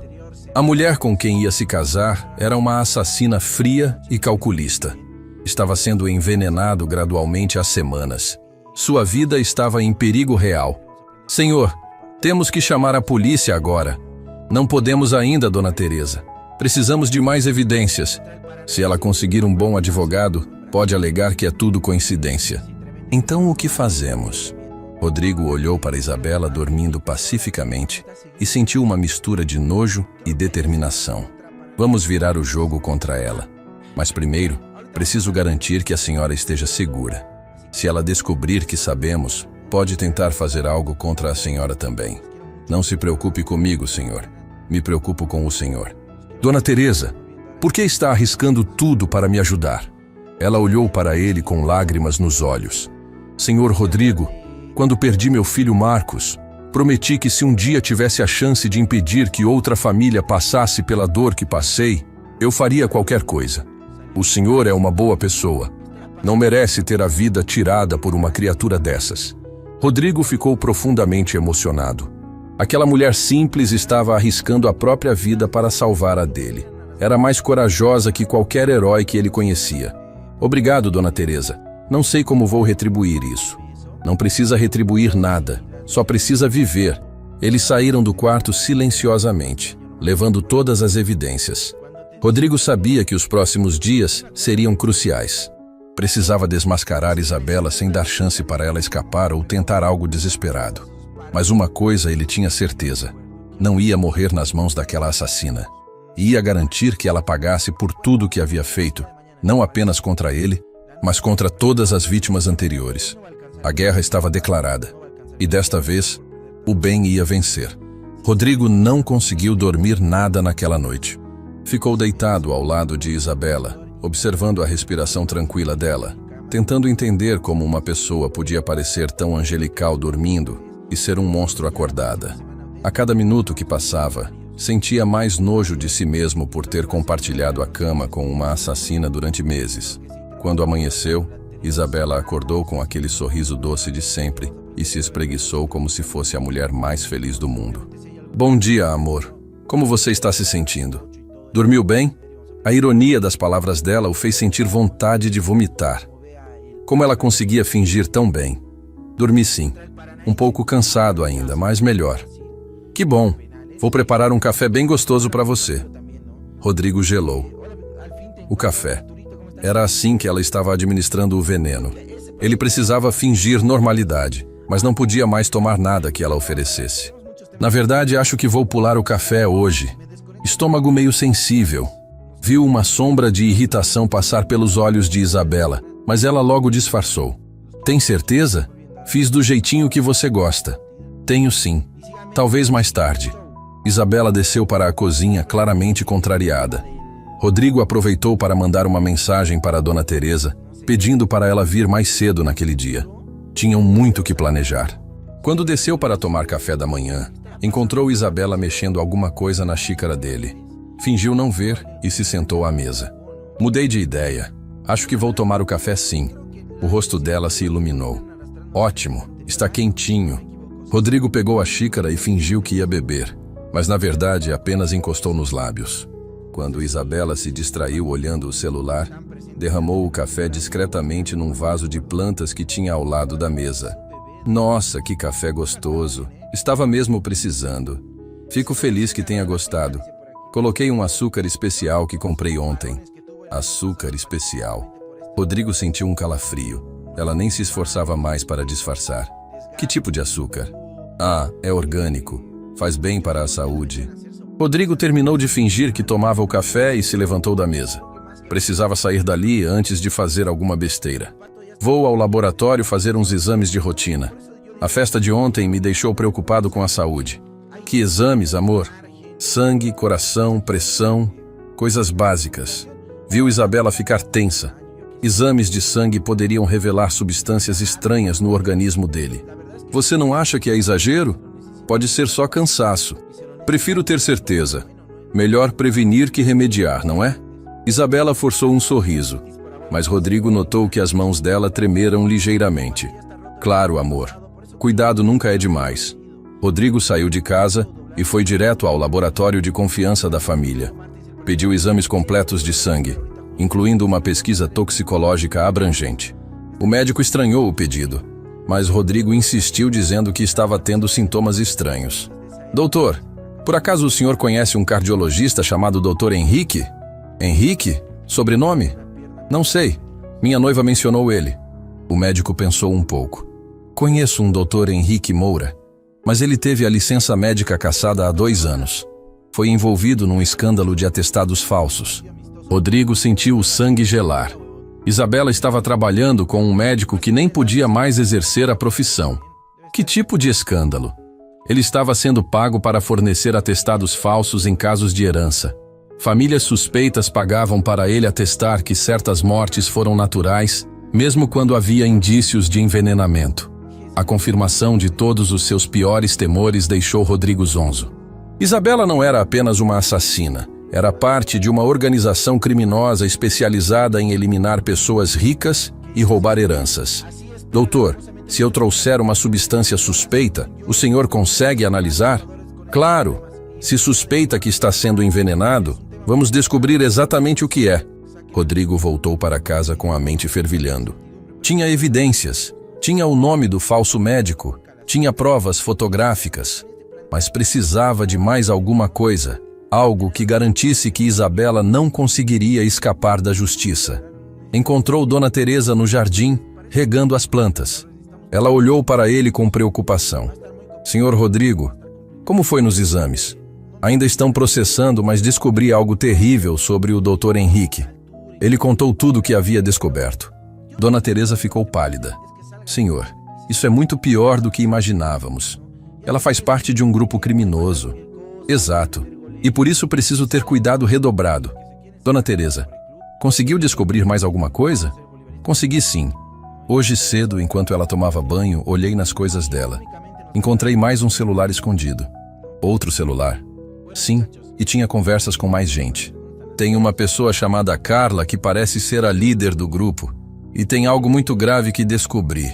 A mulher com quem ia se casar era uma assassina fria e calculista. Estava sendo envenenado gradualmente há semanas. Sua vida estava em perigo real. Senhor, temos que chamar a polícia agora. Não podemos ainda, Dona Teresa. Precisamos de mais evidências. Se ela conseguir um bom advogado, pode alegar que é tudo coincidência. Então o que fazemos? Rodrigo olhou para Isabela dormindo pacificamente e sentiu uma mistura de nojo e determinação. Vamos virar o jogo contra ela. Mas primeiro, preciso garantir que a senhora esteja segura. Se ela descobrir que sabemos, pode tentar fazer algo contra a senhora também. Não se preocupe comigo, senhor. Me preocupo com o senhor. Dona Teresa, por que está arriscando tudo para me ajudar? Ela olhou para ele com lágrimas nos olhos. Senhor Rodrigo, quando perdi meu filho Marcos, prometi que se um dia tivesse a chance de impedir que outra família passasse pela dor que passei, eu faria qualquer coisa. O senhor é uma boa pessoa. Não merece ter a vida tirada por uma criatura dessas. Rodrigo ficou profundamente emocionado. Aquela mulher simples estava arriscando a própria vida para salvar a dele. Era mais corajosa que qualquer herói que ele conhecia. Obrigado, Dona Teresa. Não sei como vou retribuir isso. Não precisa retribuir nada, só precisa viver. Eles saíram do quarto silenciosamente, levando todas as evidências. Rodrigo sabia que os próximos dias seriam cruciais. Precisava desmascarar Isabela sem dar chance para ela escapar ou tentar algo desesperado. Mas uma coisa ele tinha certeza: não ia morrer nas mãos daquela assassina. Ia garantir que ela pagasse por tudo que havia feito, não apenas contra ele, mas contra todas as vítimas anteriores. A guerra estava declarada, e desta vez, o bem ia vencer. Rodrigo não conseguiu dormir nada naquela noite. Ficou deitado ao lado de Isabela, observando a respiração tranquila dela, tentando entender como uma pessoa podia parecer tão angelical dormindo e ser um monstro acordada. A cada minuto que passava, sentia mais nojo de si mesmo por ter compartilhado a cama com uma assassina durante meses. Quando amanheceu, Isabela acordou com aquele sorriso doce de sempre e se espreguiçou como se fosse a mulher mais feliz do mundo. Bom dia, amor. Como você está se sentindo? Dormiu bem? A ironia das palavras dela o fez sentir vontade de vomitar. Como ela conseguia fingir tão bem? Dormi sim. Um pouco cansado ainda, mas melhor. Que bom. Vou preparar um café bem gostoso para você. Rodrigo gelou. O café. Era assim que ela estava administrando o veneno. Ele precisava fingir normalidade, mas não podia mais tomar nada que ela oferecesse. Na verdade, acho que vou pular o café hoje. Estômago meio sensível. Viu uma sombra de irritação passar pelos olhos de Isabela, mas ela logo disfarçou. Tem certeza? Fiz do jeitinho que você gosta. Tenho sim. Talvez mais tarde. Isabela desceu para a cozinha claramente contrariada. Rodrigo aproveitou para mandar uma mensagem para Dona Teresa, pedindo para ela vir mais cedo naquele dia. Tinham muito que planejar. Quando desceu para tomar café da manhã, encontrou Isabela mexendo alguma coisa na xícara dele. Fingiu não ver e se sentou à mesa. Mudei de ideia. Acho que vou tomar o café sim. O rosto dela se iluminou. Ótimo, está quentinho. Rodrigo pegou a xícara e fingiu que ia beber, mas na verdade apenas encostou nos lábios. Quando Isabela se distraiu olhando o celular, derramou o café discretamente num vaso de plantas que tinha ao lado da mesa. Nossa, que café gostoso! Estava mesmo precisando. Fico feliz que tenha gostado. Coloquei um açúcar especial que comprei ontem. Açúcar especial. Rodrigo sentiu um calafrio. Ela nem se esforçava mais para disfarçar. Que tipo de açúcar? Ah, é orgânico. Faz bem para a saúde. Rodrigo terminou de fingir que tomava o café e se levantou da mesa. Precisava sair dali antes de fazer alguma besteira. Vou ao laboratório fazer uns exames de rotina. A festa de ontem me deixou preocupado com a saúde. Que exames, amor? Sangue, coração, pressão, coisas básicas. Viu Isabela ficar tensa. Exames de sangue poderiam revelar substâncias estranhas no organismo dele. Você não acha que é exagero? Pode ser só cansaço. Prefiro ter certeza. Melhor prevenir que remediar, não é? Isabela forçou um sorriso, mas Rodrigo notou que as mãos dela tremeram ligeiramente. Claro, amor. Cuidado nunca é demais. Rodrigo saiu de casa e foi direto ao laboratório de confiança da família. Pediu exames completos de sangue, incluindo uma pesquisa toxicológica abrangente. O médico estranhou o pedido, mas Rodrigo insistiu dizendo que estava tendo sintomas estranhos. Doutor, por acaso o senhor conhece um cardiologista chamado Dr. Henrique? Henrique? Sobrenome? Não sei. Minha noiva mencionou ele. O médico pensou um pouco. Conheço um Dr. Henrique Moura, mas ele teve a licença médica cassada há 2 anos. Foi envolvido num escândalo de atestados falsos. Rodrigo sentiu o sangue gelar. Isabela estava trabalhando com um médico que nem podia mais exercer a profissão. Que tipo de escândalo? Ele estava sendo pago para fornecer atestados falsos em casos de herança. Famílias suspeitas pagavam para ele atestar que certas mortes foram naturais, mesmo quando havia indícios de envenenamento. A confirmação de todos os seus piores temores deixou Rodrigo zonzo. Isabela não era apenas uma assassina, era parte de uma organização criminosa especializada em eliminar pessoas ricas e roubar heranças. Doutor, se eu trouxer uma substância suspeita, o senhor consegue analisar? Claro. Se suspeita que está sendo envenenado, vamos descobrir exatamente o que é. Rodrigo voltou para casa com a mente fervilhando. Tinha evidências, tinha o nome do falso médico, tinha provas fotográficas, mas precisava de mais alguma coisa, algo que garantisse que Isabela não conseguiria escapar da justiça. Encontrou Dona Teresa no jardim, regando as plantas. Ela olhou para ele com preocupação. Senhor Rodrigo, como foi nos exames? Ainda estão processando, mas descobri algo terrível sobre o Dr. Henrique. Ele contou tudo o que havia descoberto. Dona Teresa ficou pálida. Senhor, isso é muito pior do que imaginávamos. Ela faz parte de um grupo criminoso. Exato. E por isso preciso ter cuidado redobrado. Dona Teresa, conseguiu descobrir mais alguma coisa? Consegui sim. Hoje cedo, enquanto ela tomava banho, olhei nas coisas dela. Encontrei mais um celular escondido. Outro celular. Sim, e tinha conversas com mais gente. Tem uma pessoa chamada Carla que parece ser a líder do grupo. E tem algo muito grave que descobri.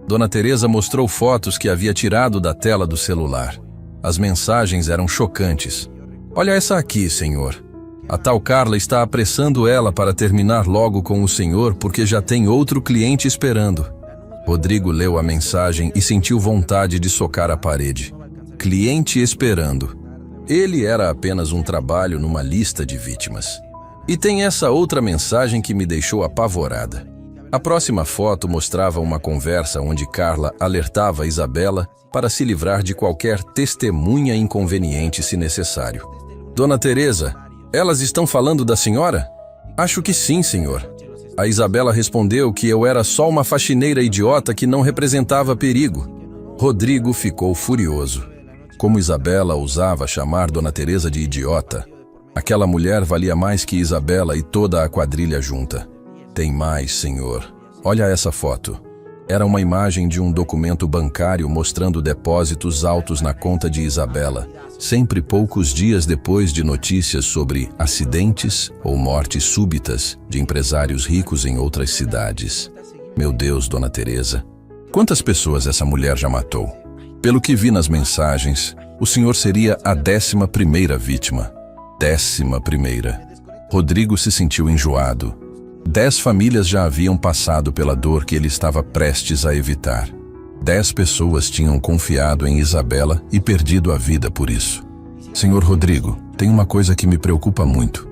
Dona Teresa mostrou fotos que havia tirado da tela do celular. As mensagens eram chocantes. Olha essa aqui, senhor. A tal Carla está apressando ela para terminar logo com o senhor porque já tem outro cliente esperando. Rodrigo leu a mensagem e sentiu vontade de socar a parede. Cliente esperando. Ele era apenas um trabalho numa lista de vítimas. E tem essa outra mensagem que me deixou apavorada. A próxima foto mostrava uma conversa onde Carla alertava Isabela para se livrar de qualquer testemunha inconveniente se necessário. Dona Teresa, elas estão falando da senhora? Acho que sim, senhor. A Isabela respondeu que eu era só uma faxineira idiota que não representava perigo. Rodrigo ficou furioso. Como Isabela ousava chamar Dona Teresa de idiota. Aquela mulher valia mais que Isabela e toda a quadrilha junta. Tem mais, senhor. Olha essa foto. Era uma imagem de um documento bancário mostrando depósitos altos na conta de Isabela, sempre poucos dias depois de notícias sobre acidentes ou mortes súbitas de empresários ricos em outras cidades. Meu Deus, Dona Teresa, quantas pessoas essa mulher já matou? Pelo que vi nas mensagens, o senhor seria a 11ª vítima. 11ª. Rodrigo se sentiu enjoado. 10 famílias já haviam passado pela dor que ele estava prestes a evitar. 10 pessoas tinham confiado em Isabela e perdido a vida por isso. Senhor Rodrigo, tem uma coisa que me preocupa muito.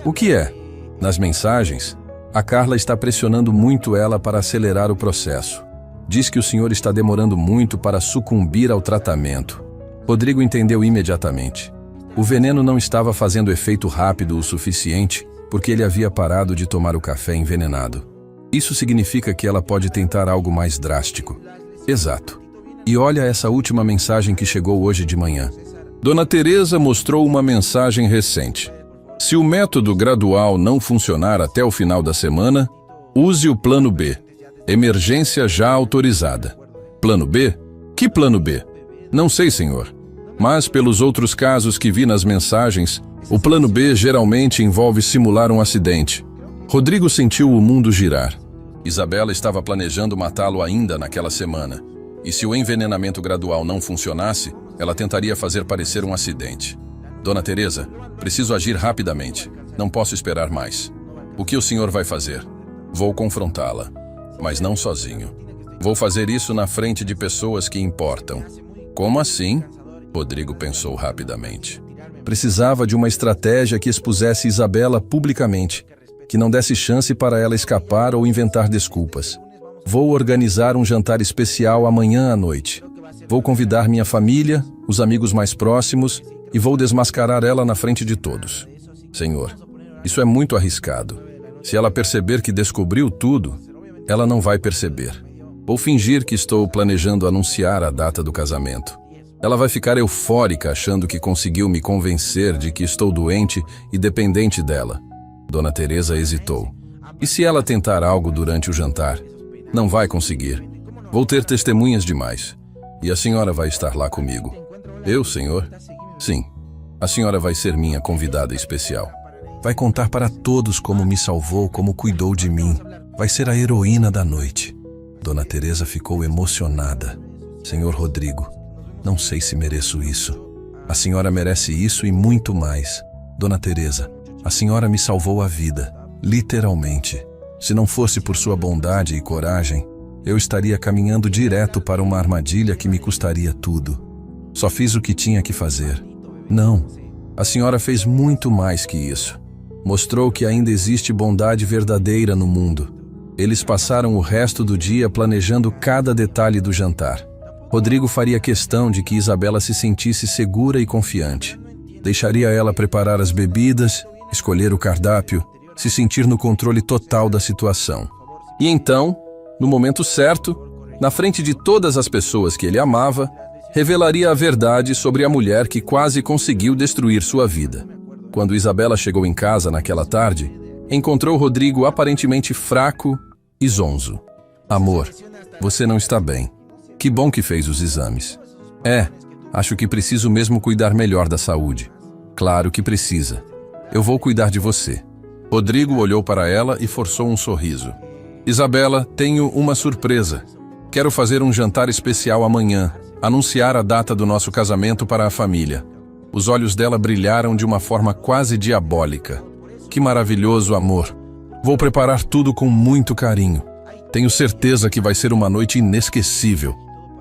O que é? Nas mensagens, a Carla está pressionando muito ela para acelerar o processo. Diz que o senhor está demorando muito para sucumbir ao tratamento. Rodrigo entendeu imediatamente. O veneno não estava fazendo efeito rápido o suficiente porque ele havia parado de tomar o café envenenado. Isso significa que ela pode tentar algo mais drástico. Exato. E olha essa última mensagem que chegou hoje de manhã. Dona Teresa mostrou uma mensagem recente. Se o método gradual não funcionar até o final da semana, use o plano B. Emergência já autorizada. Plano B? Que plano B? Não sei, senhor. Mas pelos outros casos que vi nas mensagens, o plano B geralmente envolve simular um acidente. Rodrigo sentiu o mundo girar. Isabela estava planejando matá-lo ainda naquela semana. E se o envenenamento gradual não funcionasse, ela tentaria fazer parecer um acidente. Dona Teresa, preciso agir rapidamente. Não posso esperar mais. O que o senhor vai fazer? Vou confrontá-la, mas não sozinho. Vou fazer isso na frente de pessoas que importam. Como assim? Rodrigo pensou rapidamente. Precisava de uma estratégia que expusesse Isabela publicamente, que não desse chance para ela escapar ou inventar desculpas. Vou organizar um jantar especial amanhã à noite. Vou convidar minha família, os amigos mais próximos e vou desmascarar ela na frente de todos. Senhor, isso é muito arriscado. Se ela perceber que descobriu tudo, ela não vai perceber. Vou fingir que estou planejando anunciar a data do casamento. Ela vai ficar eufórica achando que conseguiu me convencer de que estou doente e dependente dela. Dona Teresa hesitou. E se ela tentar algo durante o jantar? Não vai conseguir. Vou ter testemunhas demais. E a senhora vai estar lá comigo. Eu, senhor? Sim. A senhora vai ser minha convidada especial. Vai contar para todos como me salvou, como cuidou de mim. Vai ser a heroína da noite. Dona Teresa ficou emocionada. Senhor Rodrigo, não sei se mereço isso. A senhora merece isso e muito mais. Dona Teresa, a senhora me salvou a vida, literalmente. Se não fosse por sua bondade e coragem, eu estaria caminhando direto para uma armadilha que me custaria tudo. Só fiz o que tinha que fazer. Não, a senhora fez muito mais que isso. Mostrou que ainda existe bondade verdadeira no mundo. Eles passaram o resto do dia planejando cada detalhe do jantar. Rodrigo faria questão de que Isabela se sentisse segura e confiante. Deixaria ela preparar as bebidas, escolher o cardápio, se sentir no controle total da situação. E então, no momento certo, na frente de todas as pessoas que ele amava, revelaria a verdade sobre a mulher que quase conseguiu destruir sua vida. Quando Isabela chegou em casa naquela tarde, encontrou Rodrigo aparentemente fraco e zonzo. Amor, você não está bem. Que bom que fez os exames. Acho que preciso mesmo cuidar melhor da saúde. Claro que precisa. Eu vou cuidar de você. Rodrigo olhou para ela e forçou um sorriso. Isabela, tenho uma surpresa. Quero fazer um jantar especial amanhã, anunciar a data do nosso casamento para a família. Os olhos dela brilharam de uma forma quase diabólica. Que maravilhoso, amor. Vou preparar tudo com muito carinho. Tenho certeza que vai ser uma noite inesquecível.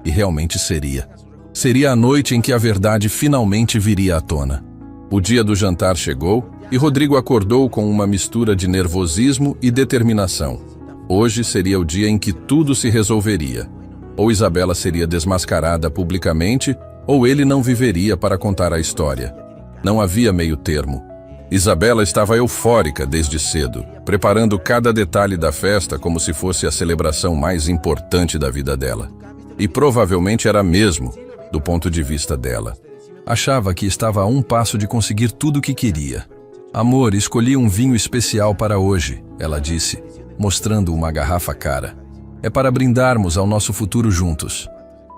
E realmente seria. Seria a noite em que a verdade finalmente viria à tona. O dia do jantar chegou e Rodrigo acordou com uma mistura de nervosismo e determinação. Hoje seria o dia em que tudo se resolveria. Ou Isabela seria desmascarada publicamente, ou ele não viveria para contar a história. Não havia meio termo. Isabela estava eufórica desde cedo, preparando cada detalhe da festa como se fosse a celebração mais importante da vida dela. E provavelmente era mesmo, do ponto de vista dela. Achava que estava a um passo de conseguir tudo o que queria. Amor, escolhi um vinho especial para hoje, ela disse, mostrando uma garrafa cara. É para brindarmos ao nosso futuro juntos.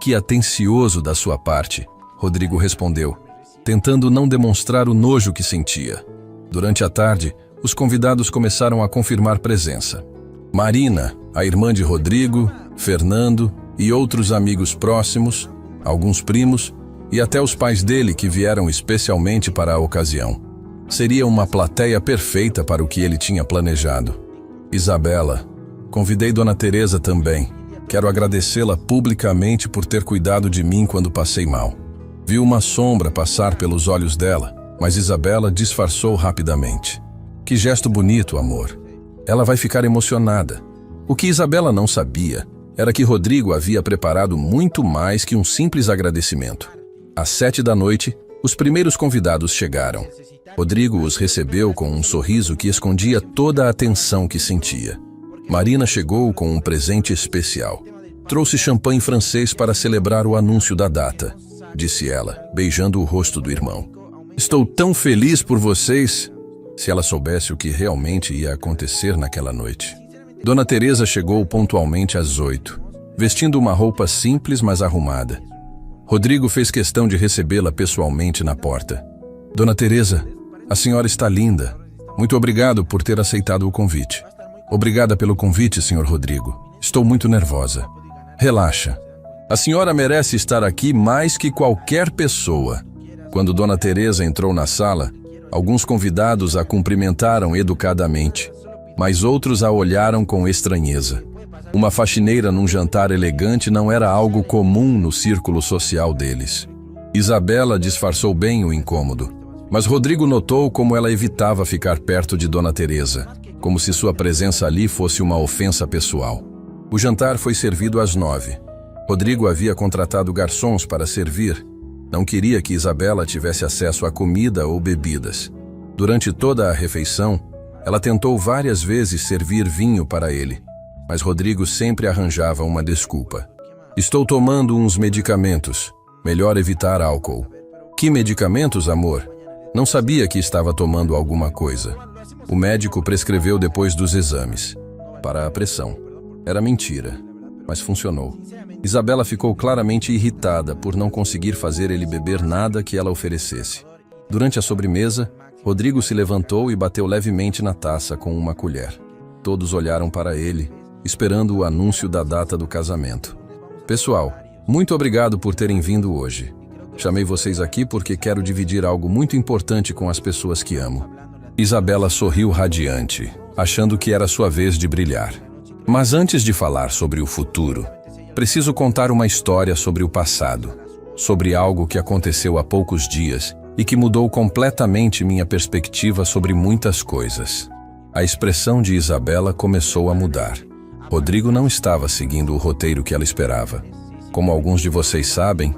Que atencioso da sua parte, Rodrigo respondeu, tentando não demonstrar o nojo que sentia. Durante a tarde, os convidados começaram a confirmar presença. Marina, a irmã de Rodrigo, Fernando e outros amigos próximos, alguns primos e até os pais dele que vieram especialmente para a ocasião. Seria uma plateia perfeita para o que ele tinha planejado. Isabela, convidei Dona Teresa também. Quero agradecê-la publicamente por ter cuidado de mim quando passei mal. Vi uma sombra passar pelos olhos dela, mas Isabela disfarçou rapidamente. Que gesto bonito, amor. Ela vai ficar emocionada. O que Isabela não sabia era que Rodrigo havia preparado muito mais que um simples agradecimento. Às 7 da noite, os primeiros convidados chegaram. Rodrigo os recebeu com um sorriso que escondia toda a tensão que sentia. Marina chegou com um presente especial. Trouxe champanhe francês para celebrar o anúncio da data, disse ela, beijando o rosto do irmão. Estou tão feliz por vocês. Se ela soubesse o que realmente ia acontecer naquela noite. Dona Teresa chegou pontualmente às 8, vestindo uma roupa simples, mas arrumada. Rodrigo fez questão de recebê-la pessoalmente na porta. Dona Teresa, a senhora está linda. Muito obrigado por ter aceitado o convite. Obrigada pelo convite, senhor Rodrigo. Estou muito nervosa. Relaxa. A senhora merece estar aqui mais que qualquer pessoa. Quando Dona Teresa entrou na sala, alguns convidados a cumprimentaram educadamente, mas outros a olharam com estranheza. Uma faxineira num jantar elegante não era algo comum no círculo social deles. Isabela disfarçou bem o incômodo, mas Rodrigo notou como ela evitava ficar perto de Dona Teresa, como se sua presença ali fosse uma ofensa pessoal. O jantar foi servido às 9. Rodrigo havia contratado garçons para servir. Não queria que Isabela tivesse acesso a comida ou bebidas. Durante toda a refeição, ela tentou várias vezes servir vinho para ele, mas Rodrigo sempre arranjava uma desculpa. Estou tomando uns medicamentos. Melhor evitar álcool. Que medicamentos, amor? Não sabia que estava tomando alguma coisa. O médico prescreveu depois dos exames. Para a pressão. Era mentira, mas funcionou. Isabela ficou claramente irritada por não conseguir fazer ele beber nada que ela oferecesse. Durante a sobremesa, Rodrigo se levantou e bateu levemente na taça com uma colher. Todos olharam para ele, esperando o anúncio da data do casamento. Pessoal, muito obrigado por terem vindo hoje. Chamei vocês aqui porque quero dividir algo muito importante com as pessoas que amo. Isabela sorriu radiante, achando que era sua vez de brilhar. Mas antes de falar sobre o futuro, preciso contar uma história sobre o passado, sobre algo que aconteceu há poucos dias e que mudou completamente minha perspectiva sobre muitas coisas. A expressão de Isabela começou a mudar. Rodrigo não estava seguindo o roteiro que ela esperava. Como alguns de vocês sabem,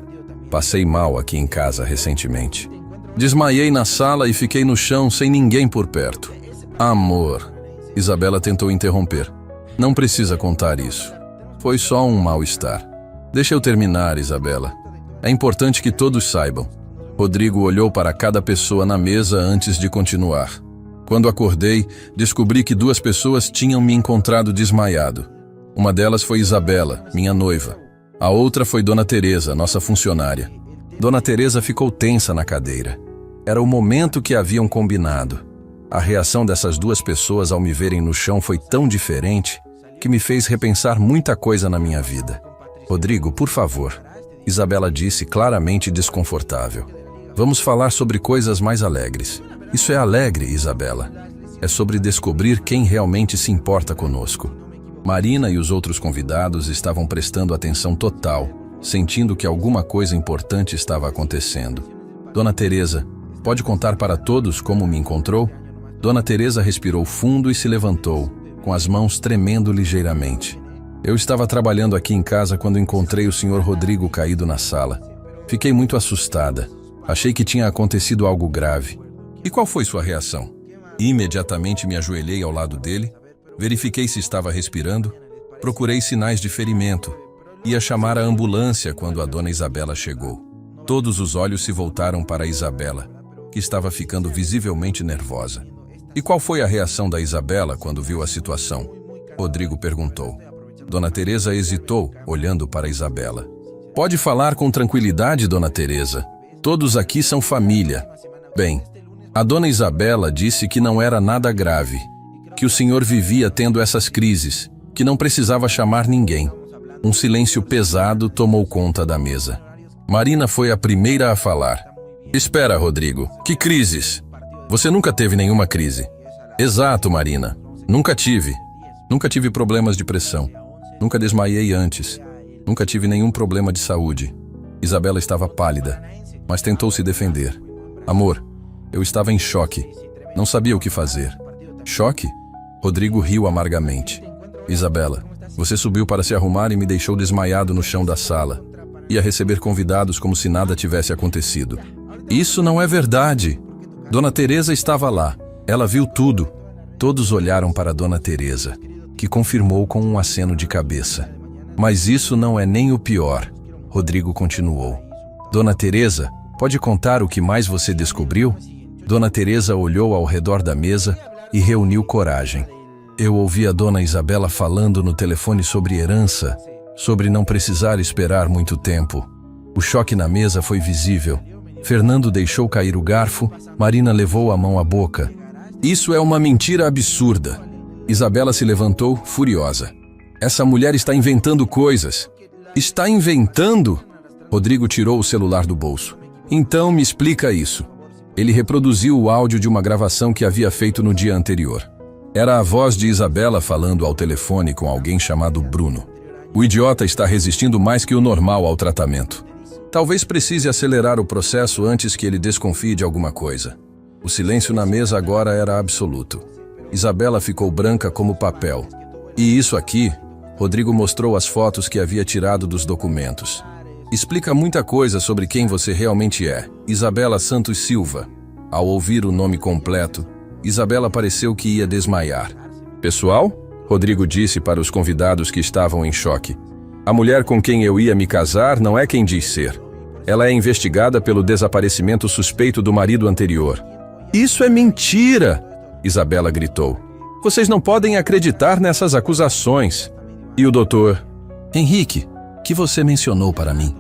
passei mal aqui em casa recentemente. Desmaiei na sala e fiquei no chão sem ninguém por perto. Amor, Isabela tentou interromper. Não precisa contar isso. Foi só um mal-estar. Deixa eu terminar, Isabela. É importante que todos saibam. Rodrigo olhou para cada pessoa na mesa antes de continuar. Quando acordei, descobri que 2 pessoas tinham me encontrado desmaiado. Uma delas foi Isabela, minha noiva. A outra foi Dona Teresa, nossa funcionária. Dona Teresa ficou tensa na cadeira. Era o momento que haviam combinado. A reação dessas 2 pessoas ao me verem no chão foi tão diferente que me fez repensar muita coisa na minha vida. Rodrigo, por favor, Isabela disse claramente desconfortável. Vamos falar sobre coisas mais alegres. Isso é alegre, Isabela. É sobre descobrir quem realmente se importa conosco. Marina e os outros convidados estavam prestando atenção total, sentindo que alguma coisa importante estava acontecendo. Dona Teresa, pode contar para todos como me encontrou? Dona Teresa respirou fundo e se levantou, com as mãos tremendo ligeiramente. Eu estava trabalhando aqui em casa quando encontrei o senhor Rodrigo caído na sala. Fiquei muito assustada. Achei que tinha acontecido algo grave. E qual foi sua reação? Imediatamente me ajoelhei ao lado dele, verifiquei se estava respirando, procurei sinais de ferimento. Ia chamar a ambulância quando a dona Isabela chegou. Todos os olhos se voltaram para Isabela, que estava ficando visivelmente nervosa. E qual foi a reação da Isabela quando viu a situação? Rodrigo perguntou. Dona Teresa hesitou, olhando para Isabela. Pode falar com tranquilidade, Dona Teresa. Todos aqui são família. Bem, a dona Isabela disse que não era nada grave, que o senhor vivia tendo essas crises, que não precisava chamar ninguém. Um silêncio pesado tomou conta da mesa. Marina foi a primeira a falar. Espera, Rodrigo, que crises? Você nunca teve nenhuma crise. Exato, Marina. Nunca tive. Nunca tive problemas de pressão. Nunca desmaiei antes. Nunca tive nenhum problema de saúde. Isabela estava pálida, mas tentou se defender. Amor, eu estava em choque. Não sabia o que fazer. Choque? Rodrigo riu amargamente. Isabela, Você subiu para se arrumar e me deixou desmaiado no chão da sala. Ia receber convidados como se nada tivesse acontecido. Isso não é verdade. Dona Teresa estava lá. Ela viu tudo. Todos olharam para Dona Teresa, que confirmou com um aceno de cabeça. Mas isso não é nem o pior. Rodrigo continuou. Dona Teresa, pode contar o que mais você descobriu? Dona Teresa olhou ao redor da mesa e reuniu coragem. Eu ouvi a Dona Isabela falando no telefone sobre herança, sobre não precisar esperar muito tempo. O choque na mesa foi visível. Fernando deixou cair o garfo, Marina levou a mão à boca. Isso é uma mentira absurda. Isabela se levantou, furiosa. Essa mulher está inventando coisas. Está inventando? Rodrigo tirou o celular do bolso. Então me explica isso. Ele reproduziu o áudio de uma gravação que havia feito no dia anterior. Era a voz de Isabela falando ao telefone com alguém chamado Bruno. O idiota está resistindo mais que o normal ao tratamento. Talvez precise acelerar o processo antes que ele desconfie de alguma coisa. O silêncio na mesa agora era absoluto. Isabela ficou branca como papel. E isso aqui, Rodrigo mostrou as fotos que havia tirado dos documentos. Explica muita coisa sobre quem você realmente é. Isabela Santos Silva. Ao ouvir o nome completo, Isabela pareceu que ia desmaiar. Pessoal? Rodrigo disse para os convidados que estavam em choque. A mulher com quem eu ia me casar não é quem diz ser. Ela é investigada pelo desaparecimento suspeito do marido anterior. Isso é mentira! Isabela gritou. Vocês não podem acreditar nessas acusações. E o doutor? Henrique, que você mencionou para mim.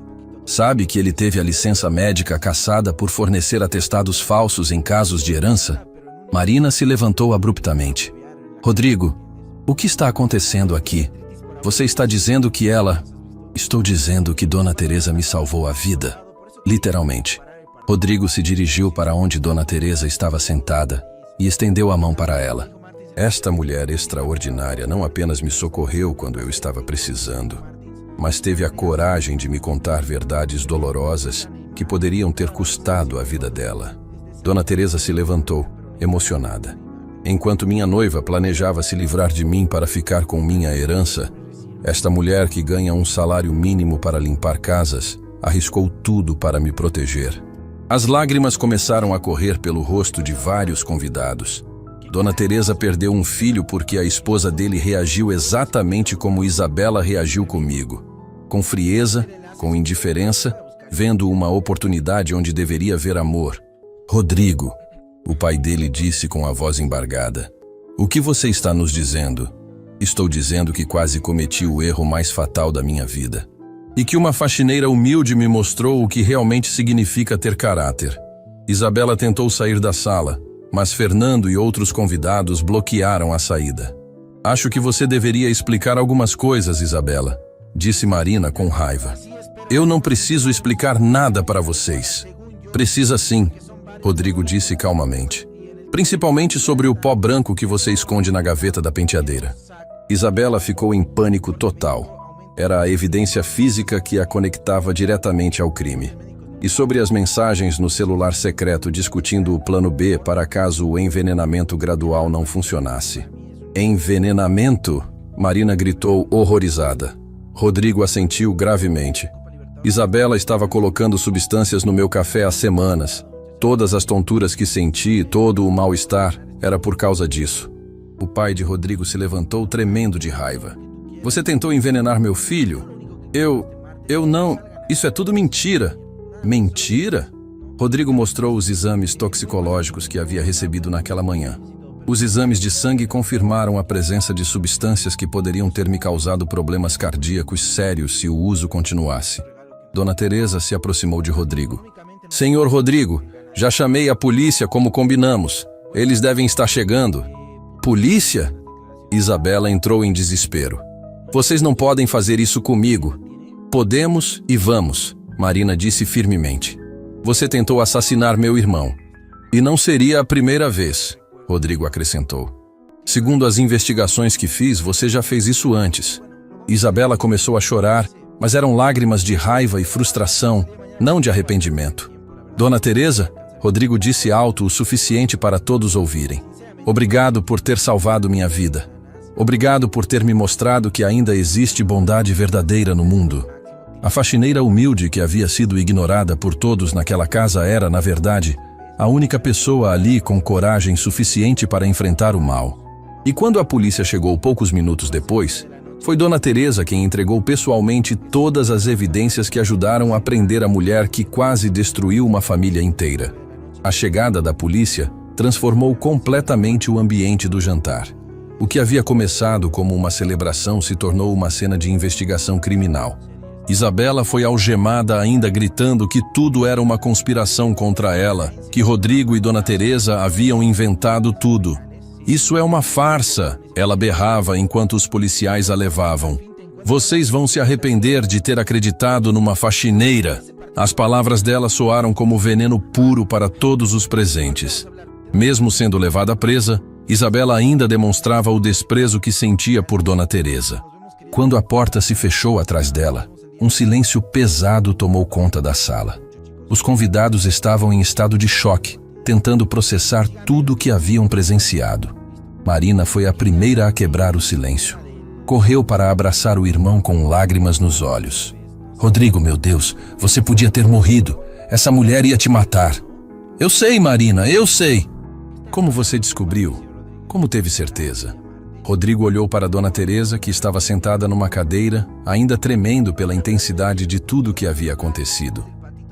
Sabe que ele teve a licença médica cassada por fornecer atestados falsos em casos de herança? Marina se levantou abruptamente. Rodrigo, o que está acontecendo aqui? Você está dizendo que ela... Estou dizendo que Dona Teresa me salvou a vida. Literalmente. Rodrigo se dirigiu para onde Dona Teresa estava sentada e estendeu a mão para ela. Esta mulher extraordinária não apenas me socorreu quando eu estava precisando, mas teve a coragem de me contar verdades dolorosas que poderiam ter custado a vida dela. Dona Teresa se levantou, emocionada. Enquanto minha noiva planejava se livrar de mim para ficar com minha herança, esta mulher que ganha um salário mínimo para limpar casas, arriscou tudo para me proteger. As lágrimas começaram a correr pelo rosto de vários convidados. Dona Teresa perdeu um filho porque a esposa dele reagiu exatamente como Isabela reagiu comigo. Com frieza, com indiferença, vendo uma oportunidade onde deveria haver amor. Rodrigo, o pai dele disse com a voz embargada. O que você está nos dizendo? Estou dizendo que quase cometi o erro mais fatal da minha vida. E que uma faxineira humilde me mostrou o que realmente significa ter caráter. Isabela tentou sair da sala, mas Fernando e outros convidados bloquearam a saída. Acho que você deveria explicar algumas coisas, Isabela, disse Marina com raiva. Eu não preciso explicar nada para vocês. Precisa sim, Rodrigo disse calmamente. Principalmente sobre o pó branco que você esconde na gaveta da penteadeira. Isabela ficou em pânico total. Era a evidência física que a conectava diretamente ao crime. E sobre as mensagens no celular secreto discutindo o plano B para caso o envenenamento gradual não funcionasse. Envenenamento? Marina gritou horrorizada. Rodrigo assentiu gravemente. Isabela estava colocando substâncias no meu café há semanas. Todas as tonturas que senti, todo o mal-estar, era por causa disso. O pai de Rodrigo se levantou tremendo de raiva. Você tentou envenenar meu filho? Eu não... Isso é tudo mentira. Mentira? Rodrigo mostrou os exames toxicológicos que havia recebido naquela manhã. Os exames de sangue confirmaram a presença de substâncias que poderiam ter me causado problemas cardíacos sérios se o uso continuasse. Dona Teresa se aproximou de Rodrigo. Senhor Rodrigo, já chamei a polícia como combinamos. Eles devem estar chegando. Polícia? Isabela entrou em desespero. Vocês não podem fazer isso comigo. Podemos e vamos, Marina disse firmemente. Você tentou assassinar meu irmão. E não seria a primeira vez, Rodrigo acrescentou. Segundo as investigações que fiz, você já fez isso antes. Isabela começou a chorar, mas eram lágrimas de raiva e frustração, não de arrependimento. Dona Teresa, Rodrigo disse alto o suficiente para todos ouvirem. Obrigado por ter salvado minha vida. Obrigado por ter me mostrado que ainda existe bondade verdadeira no mundo. A faxineira humilde que havia sido ignorada por todos naquela casa era, na verdade, a única pessoa ali com coragem suficiente para enfrentar o mal. E quando a polícia chegou poucos minutos depois, foi Dona Teresa quem entregou pessoalmente todas as evidências que ajudaram a prender a mulher que quase destruiu uma família inteira. A chegada da polícia transformou completamente o ambiente do jantar. O que havia começado como uma celebração se tornou uma cena de investigação criminal. Isabela foi algemada ainda gritando que tudo era uma conspiração contra ela, que Rodrigo e Dona Teresa haviam inventado tudo. Isso é uma farsa, ela berrava enquanto os policiais a levavam. Vocês vão se arrepender de ter acreditado numa faxineira. As palavras dela soaram como veneno puro para todos os presentes. Mesmo sendo levada presa, Isabela ainda demonstrava o desprezo que sentia por Dona Teresa. Quando a porta se fechou atrás dela, um silêncio pesado tomou conta da sala. Os convidados estavam em estado de choque, tentando processar tudo o que haviam presenciado. Marina foi a primeira a quebrar o silêncio. Correu para abraçar o irmão com lágrimas nos olhos. Rodrigo, meu Deus, você podia ter morrido. Essa mulher ia te matar. Eu sei, Marina, eu sei. Como você descobriu? Como teve certeza? Rodrigo olhou para Dona Teresa, que estava sentada numa cadeira, ainda tremendo pela intensidade de tudo o que havia acontecido.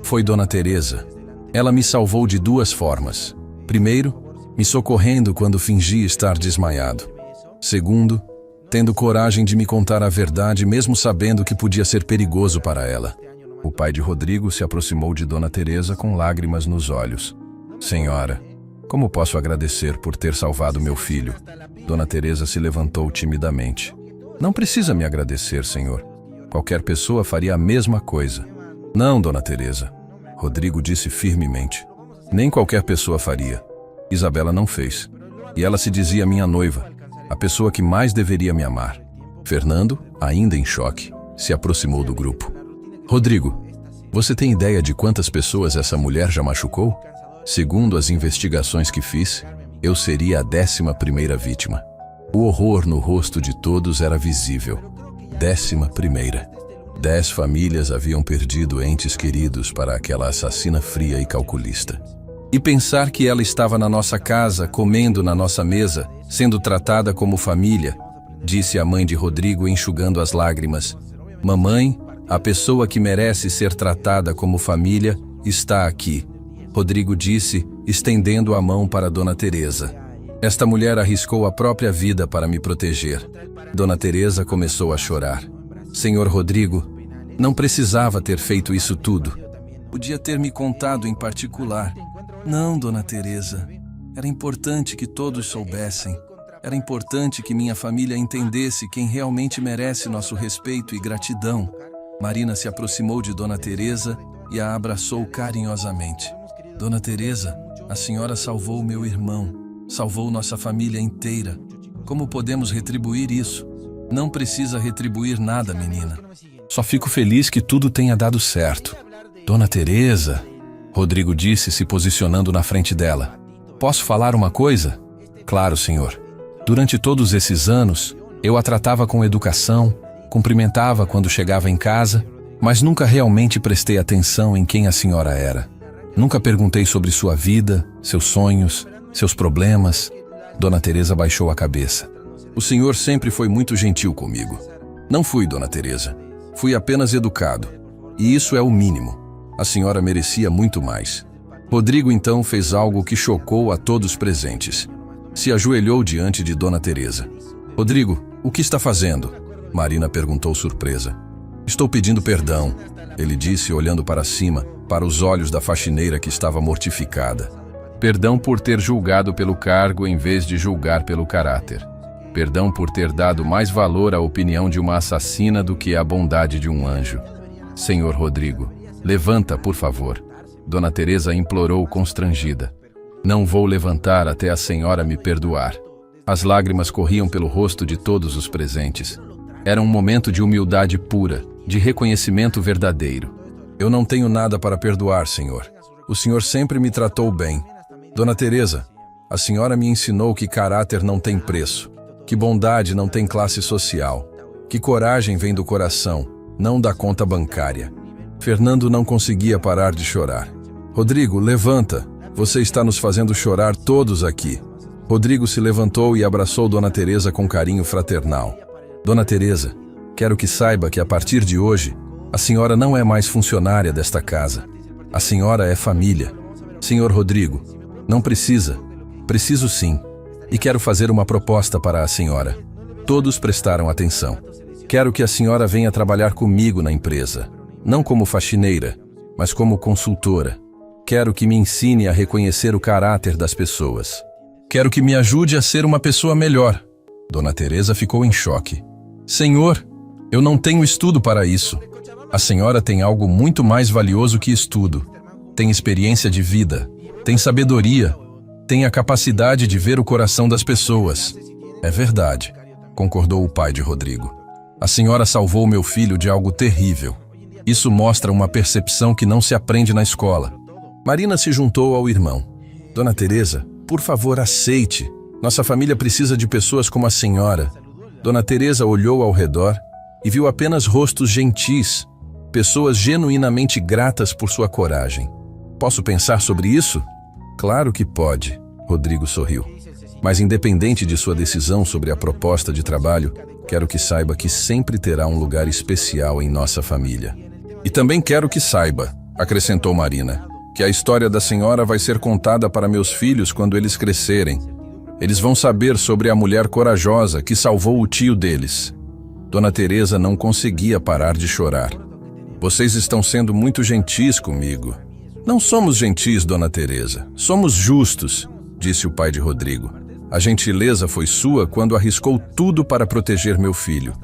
Foi Dona Teresa. Ela me salvou de duas formas. Primeiro, me socorrendo quando fingi estar desmaiado. Segundo, tendo coragem de me contar a verdade, mesmo sabendo que podia ser perigoso para ela. O pai de Rodrigo se aproximou de Dona Teresa com lágrimas nos olhos. Senhora, como posso agradecer por ter salvado meu filho? Dona Teresa se levantou timidamente. Não precisa me agradecer, senhor. Qualquer pessoa faria a mesma coisa. Não, Dona Teresa. Rodrigo disse firmemente. Nem qualquer pessoa faria. Isabela não fez. E ela se dizia minha noiva, a pessoa que mais deveria me amar. Fernando, ainda em choque, se aproximou do grupo. Rodrigo, você tem ideia de quantas pessoas essa mulher já machucou? Segundo as investigações que fiz, eu seria a 11ª vítima. O horror no rosto de todos era visível. 11ª. 10 famílias haviam perdido entes queridos para aquela assassina fria e calculista. E pensar que ela estava na nossa casa, comendo na nossa mesa, sendo tratada como família, disse a mãe de Rodrigo enxugando as lágrimas. Mamãe, a pessoa que merece ser tratada como família está aqui. Rodrigo disse, estendendo a mão para Dona Teresa. Esta mulher arriscou a própria vida para me proteger. Dona Teresa começou a chorar. Senhor Rodrigo, não precisava ter feito isso tudo. Podia ter me contado em particular. Não, Dona Teresa. Era importante que todos soubessem. Era importante que minha família entendesse quem realmente merece nosso respeito e gratidão. Marina se aproximou de Dona Teresa e a abraçou carinhosamente. Dona Teresa, a senhora salvou meu irmão, salvou nossa família inteira. Como podemos retribuir isso? Não precisa retribuir nada, menina. Só fico feliz que tudo tenha dado certo. Dona Teresa, Rodrigo disse, se posicionando na frente dela. Posso falar uma coisa? Claro, senhor. Durante todos esses anos, eu a tratava com educação, cumprimentava quando chegava em casa, mas nunca realmente prestei atenção em quem a senhora era. Nunca perguntei sobre sua vida, seus sonhos, seus problemas. Dona Teresa baixou a cabeça. O senhor sempre foi muito gentil comigo. Não fui, Dona Teresa. Fui apenas educado. E isso é o mínimo. A senhora merecia muito mais. Rodrigo então fez algo que chocou a todos presentes. Se ajoelhou diante de Dona Teresa. Rodrigo, o que está fazendo? Marina perguntou surpresa. Estou pedindo perdão, ele disse olhando para cima, para os olhos da faxineira que estava mortificada. Perdão por ter julgado pelo cargo em vez de julgar pelo caráter. Perdão por ter dado mais valor à opinião de uma assassina do que à bondade de um anjo. Senhor Rodrigo, levanta, por favor. Dona Teresa implorou constrangida. Não vou levantar até a senhora me perdoar. As lágrimas corriam pelo rosto de todos os presentes. Era um momento de humildade pura, de reconhecimento verdadeiro. Eu não tenho nada para perdoar, senhor. O senhor sempre me tratou bem. Dona Teresa, a senhora me ensinou que caráter não tem preço. Que bondade não tem classe social. Que coragem vem do coração, não da conta bancária. Fernando não conseguia parar de chorar. Rodrigo, levanta. Você está nos fazendo chorar todos aqui. Rodrigo se levantou e abraçou Dona Teresa com carinho fraternal. Dona Teresa, quero que saiba que a partir de hoje, a senhora não é mais funcionária desta casa. A senhora é família. Senhor Rodrigo, não precisa. Preciso sim. E quero fazer uma proposta para a senhora. Todos prestaram atenção. Quero que a senhora venha trabalhar comigo na empresa. Não como faxineira, mas como consultora. Quero que me ensine a reconhecer o caráter das pessoas. Quero que me ajude a ser uma pessoa melhor. Dona Teresa ficou em choque. Senhor, eu não tenho estudo para isso. A senhora tem algo muito mais valioso que estudo. Tem experiência de vida, tem sabedoria, tem a capacidade de ver o coração das pessoas. É verdade, concordou o pai de Rodrigo. A senhora salvou meu filho de algo terrível. Isso mostra uma percepção que não se aprende na escola. Marina se juntou ao irmão. Dona Teresa, por favor, aceite. Nossa família precisa de pessoas como a senhora. Dona Teresa olhou ao redor e viu apenas rostos gentis, pessoas genuinamente gratas por sua coragem. Posso pensar sobre isso? Claro que pode, Rodrigo sorriu. Mas independente de sua decisão sobre a proposta de trabalho, quero que saiba que sempre terá um lugar especial em nossa família. E também quero que saiba, acrescentou Marina, que a história da senhora vai ser contada para meus filhos quando eles crescerem. Eles vão saber sobre a mulher corajosa que salvou o tio deles. Dona Teresa não conseguia parar de chorar. Vocês estão sendo muito gentis comigo. Não somos gentis, Dona Teresa. Somos justos, disse o pai de Rodrigo. A gentileza foi sua quando arriscou tudo para proteger meu filho.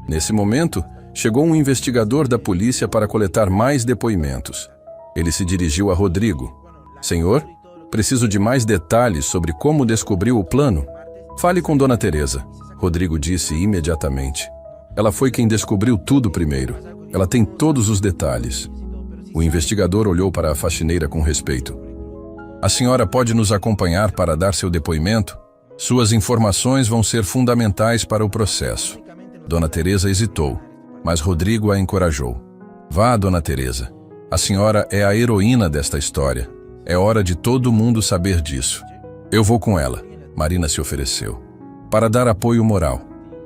Nesse momento, chegou um investigador da polícia para coletar mais depoimentos. Ele se dirigiu a Rodrigo. Senhor, preciso de mais detalhes sobre como descobriu o plano. Fale com Dona Teresa, Rodrigo disse imediatamente. Ela foi quem descobriu tudo primeiro. Ela tem todos os detalhes. O investigador olhou para a faxineira com respeito. A senhora pode nos acompanhar para dar seu depoimento? Suas informações vão ser fundamentais para o processo. Dona Teresa hesitou, mas Rodrigo a encorajou. Vá, Dona Teresa. A senhora é a heroína desta história. É hora de todo mundo saber disso. Eu vou com ela, Marina se ofereceu. Para dar apoio moral.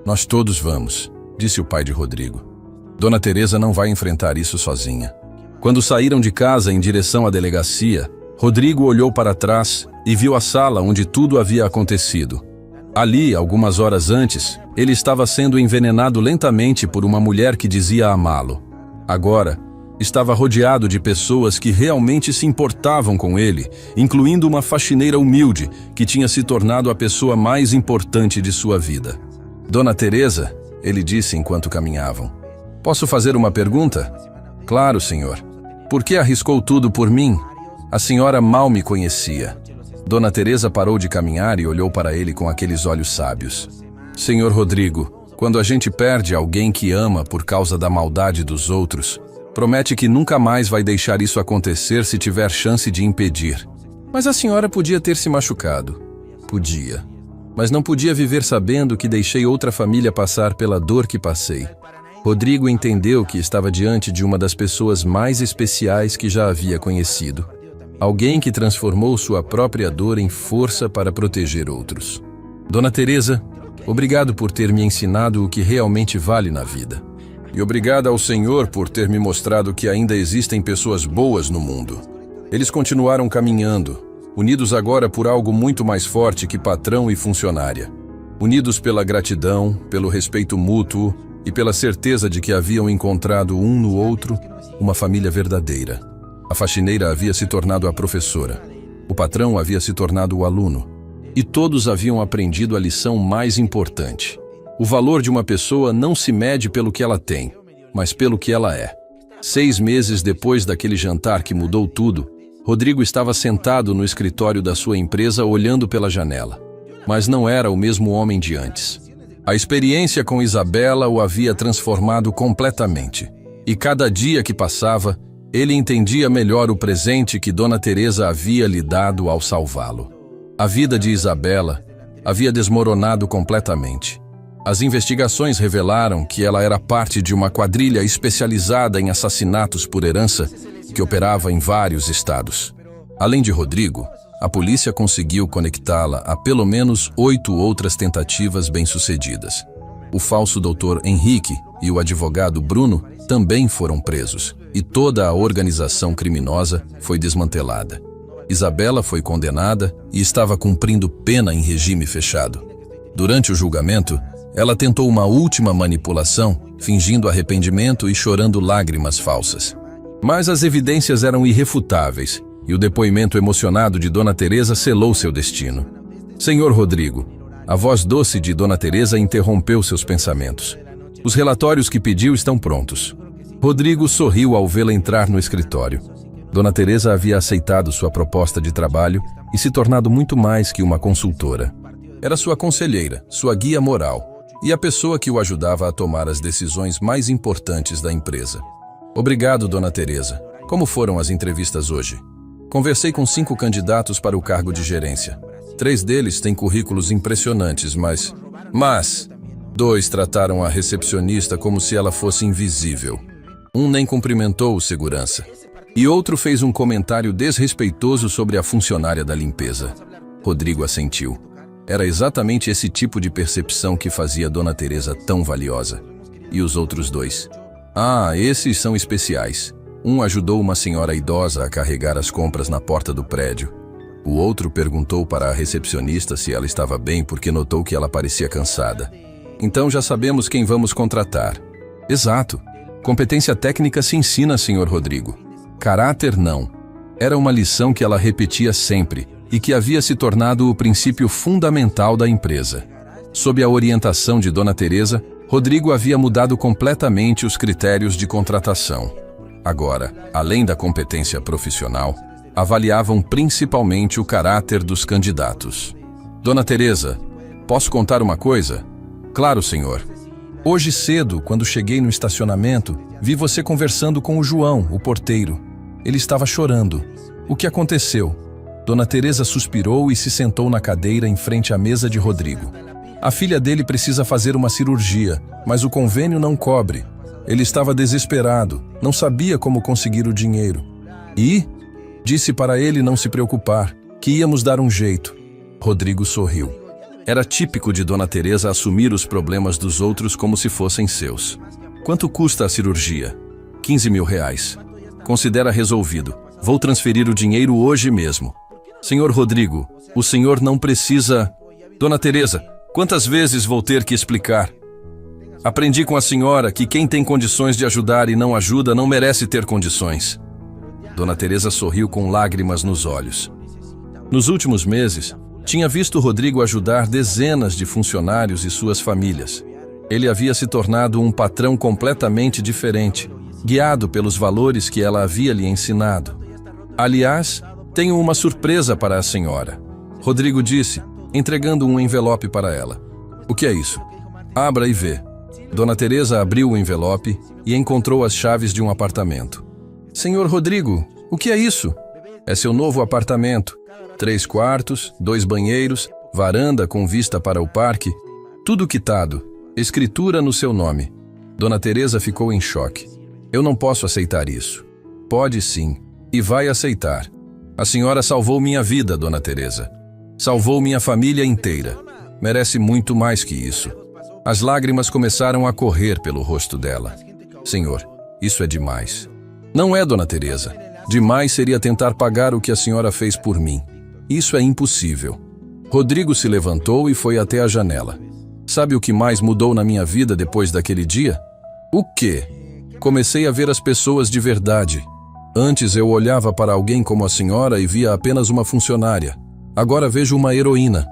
Nós todos vamos, disse o pai de Rodrigo. Dona Teresa não vai enfrentar isso sozinha. Quando saíram de casa em direção à delegacia, Rodrigo olhou para trás e viu a sala onde tudo havia acontecido. Ali, algumas horas antes, ele estava sendo envenenado lentamente por uma mulher que dizia amá-lo. Agora, estava rodeado de pessoas que realmente se importavam com ele, incluindo uma faxineira humilde que tinha se tornado a pessoa mais importante de sua vida. Dona Teresa, ele disse enquanto caminhavam. Posso fazer uma pergunta? Claro, senhor. Por que arriscou tudo por mim? A senhora mal me conhecia. Dona Teresa parou de caminhar e olhou para ele com aqueles olhos sábios. Senhor Rodrigo, quando a gente perde alguém que ama por causa da maldade dos outros, promete que nunca mais vai deixar isso acontecer se tiver chance de impedir. Mas a senhora podia ter se machucado. Podia. Mas não podia viver sabendo que deixei outra família passar pela dor que passei. Rodrigo entendeu que estava diante de uma das pessoas mais especiais que já havia conhecido. Alguém que transformou sua própria dor em força para proteger outros. Dona Teresa, obrigado por ter me ensinado o que realmente vale na vida. E obrigada ao Senhor por ter me mostrado que ainda existem pessoas boas no mundo. Eles continuaram caminhando, unidos agora por algo muito mais forte que patrão e funcionária. Unidos pela gratidão, pelo respeito mútuo e pela certeza de que haviam encontrado um no outro uma família verdadeira. A faxineira havia se tornado a professora. O patrão havia se tornado o aluno. E todos haviam aprendido a lição mais importante. O valor de uma pessoa não se mede pelo que ela tem, mas pelo que ela é. 6 meses depois daquele jantar que mudou tudo, Rodrigo estava sentado no escritório da sua empresa olhando pela janela. Mas não era o mesmo homem de antes. A experiência com Isabela o havia transformado completamente. E cada dia que passava, ele entendia melhor o presente que Dona Teresa havia lhe dado ao salvá-lo. A vida de Isabela havia desmoronado completamente. As investigações revelaram que ela era parte de uma quadrilha especializada em assassinatos por herança que operava em vários estados. Além de Rodrigo, a polícia conseguiu conectá-la a pelo menos 8 outras tentativas bem-sucedidas. O falso Dr. Henrique e o advogado Bruno também foram presos, e toda a organização criminosa foi desmantelada. Isabela foi condenada e estava cumprindo pena em regime fechado. Durante o julgamento, ela tentou uma última manipulação, fingindo arrependimento e chorando lágrimas falsas. Mas as evidências eram irrefutáveis, e o depoimento emocionado de Dona Teresa selou seu destino. Senhor Rodrigo, a voz doce de Dona Teresa interrompeu seus pensamentos. Os relatórios que pediu estão prontos. Rodrigo sorriu ao vê-la entrar no escritório. Dona Teresa havia aceitado sua proposta de trabalho e se tornado muito mais que uma consultora. Era sua conselheira, sua guia moral e a pessoa que o ajudava a tomar as decisões mais importantes da empresa. Obrigado, Dona Teresa. Como foram as entrevistas hoje? Conversei com 5 candidatos para o cargo de gerência. 3 deles têm currículos impressionantes, mas 2 trataram a recepcionista como se ela fosse invisível. Um nem cumprimentou o segurança. E outro fez um comentário desrespeitoso sobre a funcionária da limpeza. Rodrigo assentiu. Era exatamente esse tipo de percepção que fazia Dona Teresa tão valiosa. E os outros 2? Esses são especiais. Um ajudou uma senhora idosa a carregar as compras na porta do prédio. O outro perguntou para a recepcionista se ela estava bem porque notou que ela parecia cansada. Então já sabemos quem vamos contratar. Exato. Competência técnica se ensina, Sr. Rodrigo. Caráter não. Era uma lição que ela repetia sempre e que havia se tornado o princípio fundamental da empresa. Sob a orientação de Dona Teresa, Rodrigo havia mudado completamente os critérios de contratação. Agora, além da competência profissional, avaliavam principalmente o caráter dos candidatos. Dona Teresa, posso contar uma coisa? Claro, senhor. Hoje cedo, quando cheguei no estacionamento, vi você conversando com o João, o porteiro. Ele estava chorando. O que aconteceu? Dona Teresa suspirou e se sentou na cadeira em frente à mesa de Rodrigo. A filha dele precisa fazer uma cirurgia, mas o convênio não cobre. Ele estava desesperado, não sabia como conseguir o dinheiro. E disse para ele não se preocupar, que íamos dar um jeito. Rodrigo sorriu. Era típico de Dona Teresa assumir os problemas dos outros como se fossem seus. Quanto custa a cirurgia? 15 mil reais. Considera resolvido. Vou transferir o dinheiro hoje mesmo. Senhor Rodrigo, o senhor não precisa... Dona Teresa, quantas vezes vou ter que explicar? Aprendi com a senhora que quem tem condições de ajudar e não ajuda não merece ter condições. Dona Teresa sorriu com lágrimas nos olhos. Nos últimos meses, tinha visto Rodrigo ajudar dezenas de funcionários e suas famílias. Ele havia se tornado um patrão completamente diferente, guiado pelos valores que ela havia lhe ensinado. Aliás, tenho uma surpresa para a senhora. Rodrigo disse, entregando um envelope para ela. O que é isso? Abra e vê. Dona Teresa abriu o envelope e encontrou as chaves de um apartamento. Senhor Rodrigo, o que é isso? É seu novo apartamento. 3 quartos, 2 banheiros, varanda com vista para o parque, tudo quitado, escritura no seu nome. Dona Teresa ficou em choque. Eu não posso aceitar isso. Pode sim, e vai aceitar. A senhora salvou minha vida, Dona Teresa. Salvou minha família inteira. Merece muito mais que isso. As lágrimas começaram a correr pelo rosto dela. Senhor, isso é demais. Não é, Dona Teresa. Demais seria tentar pagar o que a senhora fez por mim. Isso é impossível. Rodrigo se levantou e foi até a janela. Sabe o que mais mudou na minha vida depois daquele dia? O quê? Comecei a ver as pessoas de verdade. Antes eu olhava para alguém como a senhora e via apenas uma funcionária. Agora vejo uma heroína.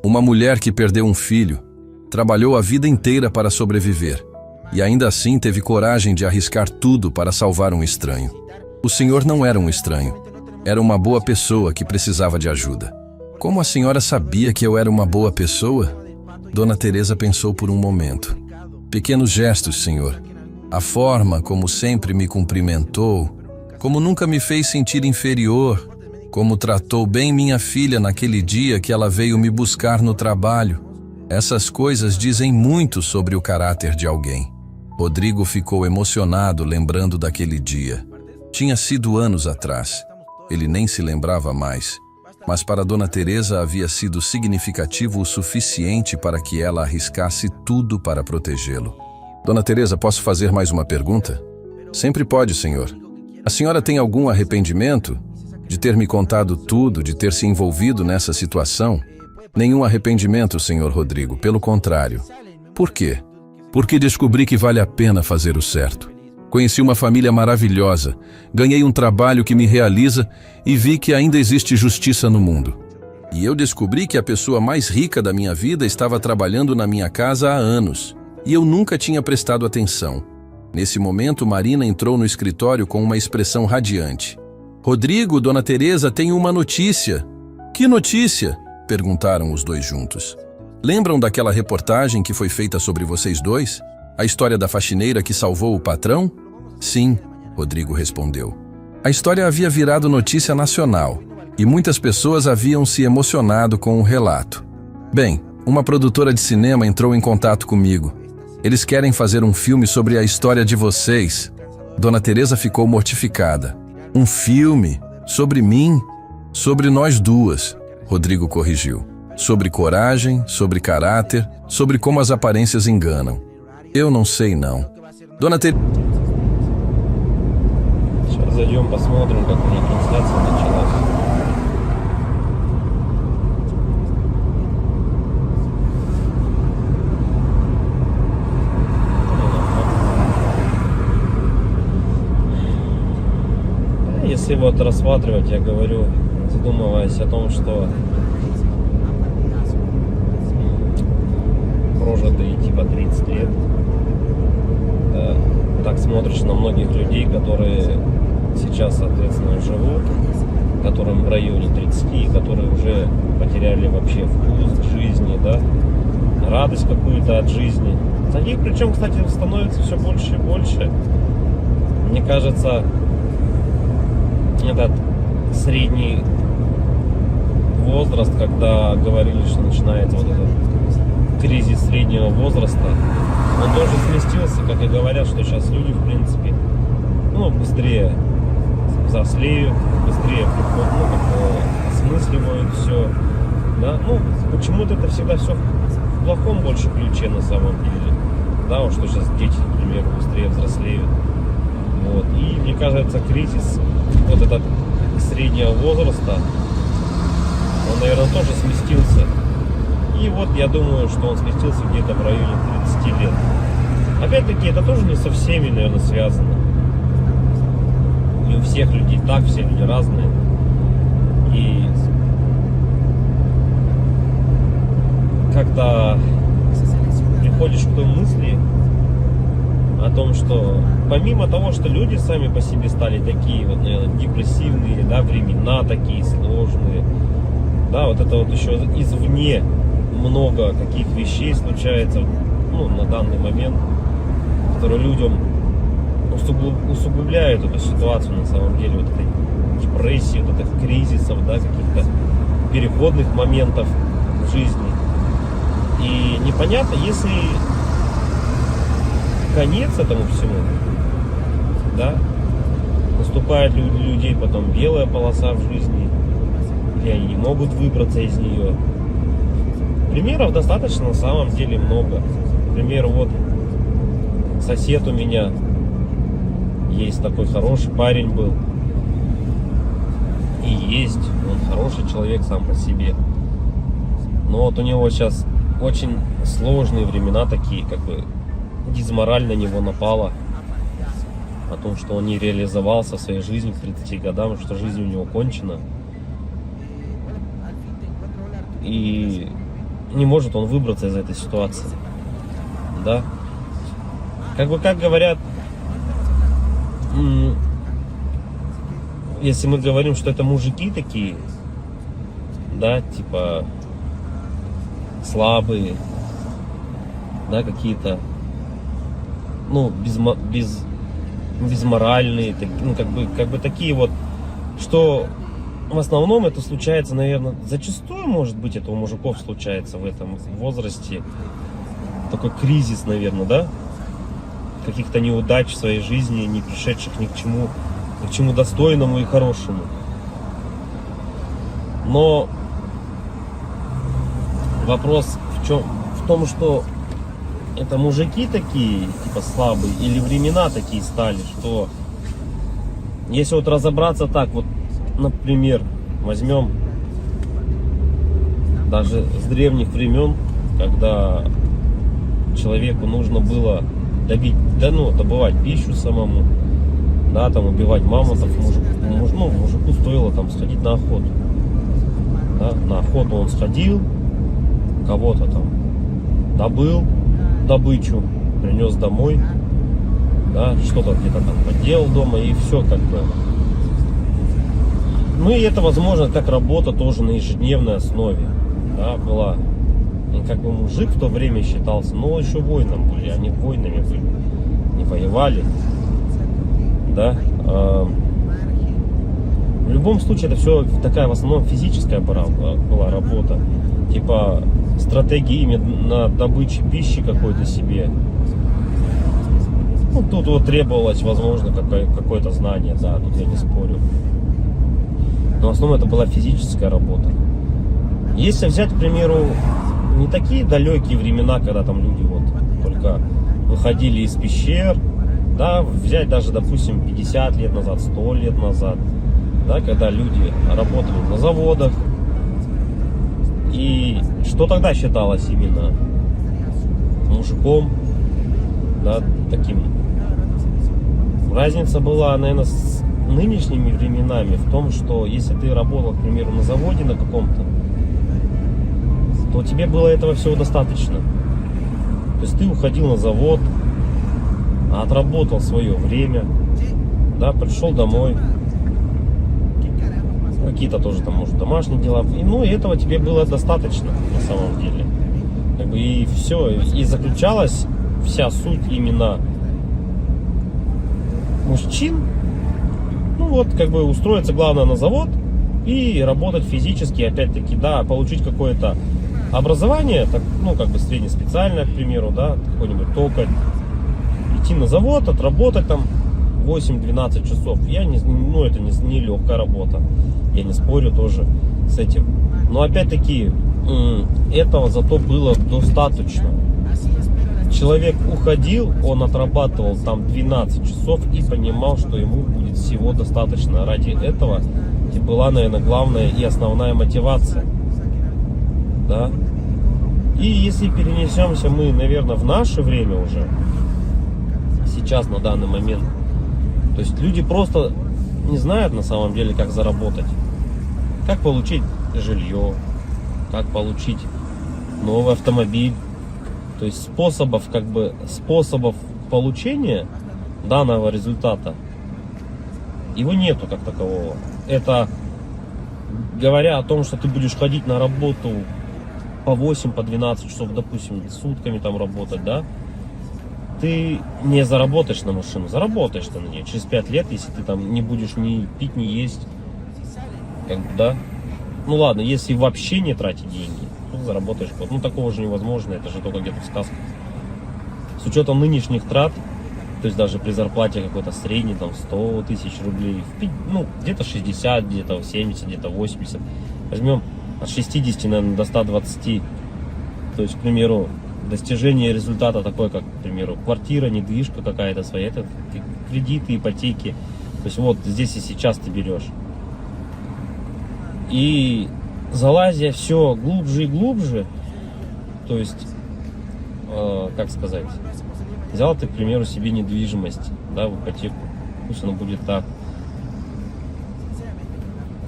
Uma mulher que perdeu um filho. Trabalhou a vida inteira para sobreviver. E ainda assim teve coragem de arriscar tudo para salvar um estranho. O senhor não era um estranho. Era uma boa pessoa que precisava de ajuda. Como a senhora sabia que eu era uma boa pessoa? Dona Teresa pensou por um momento. Pequenos gestos, senhor. A forma como sempre me cumprimentou, como nunca me fez sentir inferior, Como tratou bem minha filha naquele dia que ela veio me buscar no trabalho. Essas coisas dizem muito sobre o caráter de alguém. Rodrigo ficou emocionado lembrando daquele dia. Tinha sido anos atrás. Ele nem se lembrava mais. Mas para Dona Teresa havia sido significativo o suficiente para que ela arriscasse tudo para protegê-lo. Dona Teresa, posso fazer mais uma pergunta? Sempre pode, senhor. A senhora tem algum arrependimento de ter me contado tudo, de ter se envolvido nessa situação? Nenhum arrependimento, senhor Rodrigo, pelo contrário. Por quê? Porque descobri que vale a pena fazer o certo. Conheci uma família maravilhosa, ganhei um trabalho que me realiza e vi que ainda existe justiça no mundo. E eu descobri que a pessoa mais rica da minha vida estava trabalhando na minha casa há anos, e eu nunca tinha prestado atenção. Nesse momento, Marina entrou no escritório com uma expressão radiante. Rodrigo, Dona Teresa, tem uma notícia. Que notícia? Perguntaram os dois juntos. Lembram daquela reportagem que foi feita sobre vocês dois? A história da faxineira que salvou o patrão? Sim, Rodrigo respondeu. A história havia virado notícia nacional e muitas pessoas haviam se emocionado com o relato. Bem, uma produtora de cinema entrou em contato comigo. Eles querem fazer um filme sobre a história de vocês. Dona Teresa ficou mortificada. Um filme? Sobre mim? Sobre nós duas, Rodrigo corrigiu. Sobre coragem, sobre caráter, sobre como as aparências enganam. Eu não sei não. Dona Teresa... Сейчас зайдем, посмотрим, как у них трансляция началась. Если вот рассматривать, я говорю, задумываясь о том, что прожитые типа 30 лет, так смотришь на многих людей, которые сейчас, соответственно, живут, которым в районе 30, которые уже потеряли вообще вкус к жизни, да, радость какую-то от жизни. Таких, причем, кстати, становится все больше и больше. Мне кажется, этот средний возраст, когда говорили, что начинается вот этот кризис среднего возраста, он тоже сместился, как и говорят, что сейчас люди, в принципе, быстрее взрослеют, быстрее осмысливают все, да, почему-то это всегда все в плохом больше ключе на самом деле, да, вот что сейчас дети, например, быстрее взрослеют, вот, и мне кажется, кризис вот этот среднего возраста, он, наверное, тоже сместился. И вот я думаю, что он сместился где-то в районе 30 лет. Опять-таки, это тоже не со всеми, наверное, связано. Не у всех людей так, все люди разные. И когда приходишь к той мысли о том, что помимо того, что люди сами по себе стали такие вот, наверное, депрессивные, да, времена такие сложные, да, вот это вот еще извне много каких вещей случается, на данный момент, которые людям усугубляют эту ситуацию на самом деле, вот этой депрессии, вот этих кризисов, да, каких-то переходных моментов в жизни. И непонятно, если конец этому всему, да, наступает у людей потом белая полоса в жизни, и они не могут выбраться из нее. Примеров достаточно на самом деле много. Например, вот сосед у меня есть такой хороший парень был. И есть, он хороший человек сам по себе. Но вот у него сейчас очень сложные времена такие, как бы дизмораль на него напала. О том, что он не реализовался в своей жизни к 30 годам, что жизнь у него кончена. И не может он выбраться из этой ситуации, да, как говорят, если мы говорим, что это мужики такие, да, типа слабые, да, какие-то, безморальные, как бы такие вот, что в основном это случается, наверное, зачастую, может быть, это у мужиков случается в этом возрасте. Такой кризис, наверное, да? Каких-то неудач в своей жизни, не пришедших ни к чему достойному и хорошему. Но вопрос в том, что это мужики такие, типа слабые, или времена такие стали, что если вот разобраться так, вот, например, возьмем даже с древних времен, когда человеку нужно было добывать пищу самому, да, там убивать мамонтов, мужику стоило там сходить на охоту. Да, на охоту он сходил, кого-то там добыл добычу, принес домой, да, что-то где-то там поделал дома, и все как бы. Ну и это, возможно, как работа тоже на ежедневной основе, да, была. И как бы мужик в то время считался, но еще воином были, они воинами были, не воевали, да. В любом случае это все такая в основном физическая была работа, типа стратегии именно добычи пищи какой-то себе. Ну, тут вот требовалось, возможно, какое-то знание, да, тут я не спорю. Но в основном это была физическая работа. Если взять, к примеру, не такие далекие времена, когда там люди вот только выходили из пещер, да, взять даже, допустим, 50 лет назад, 100 лет назад, да, когда люди работали на заводах, и что тогда считалось именно мужиком, да, таким. Разница была, наверное, с нынешними временами в том, что если ты работал, к примеру, на заводе на каком-то, то тебе было этого всего достаточно. То есть ты уходил на завод, отработал свое время, да, пришел домой, какие-то тоже там, может, домашние дела, и, ну, и этого тебе было достаточно на самом деле. Как бы и все, и заключалась вся суть именно мужчин, ну вот, как бы устроиться главное на завод и работать физически, опять-таки, да, получить какое-то образование, так, ну, как бы среднеспециальное, к примеру, да, какой-нибудь токарь, идти на завод, отработать там 8-12 часов. Ну, это не легкая работа, я не спорю тоже с этим. Но опять-таки, этого зато было достаточно. Человек уходил, он отрабатывал там 12 часов и понимал, что ему будет всего достаточно. Ради этого и была, наверное, главная и основная мотивация. Да? И если перенесемся мы, наверное, в наше время уже, сейчас, на данный момент, то есть люди просто не знают на самом деле, как заработать, как получить жилье, как получить новый автомобиль. То есть способов получения данного результата его нету как такового. Это говоря о том, что ты будешь ходить на работу по 8, по 12 часов, допустим, сутками там работать, да, ты не заработаешь на машину, заработаешь ты на нее через 5 лет, если ты там не будешь ни пить, ни есть, как бы, да. Ну ладно, если вообще не тратить деньги, то заработаешь. Ну такого же невозможно, это же только где-то в сказках. С учетом нынешних трат, то есть даже при зарплате какой-то средней, там 100 тысяч рублей, ну где-то 60, где-то 70, где-то 80, возьмем от 60, наверное, до 120, то есть, к примеру, достижение результата такой, как, к примеру, квартира, недвижка какая-то своя, это кредиты, ипотеки, то есть вот здесь и сейчас ты берешь. И залазя все глубже и глубже, то есть, как сказать, взял ты, к примеру, себе недвижимость, да, в ипотеку, пусть оно будет так.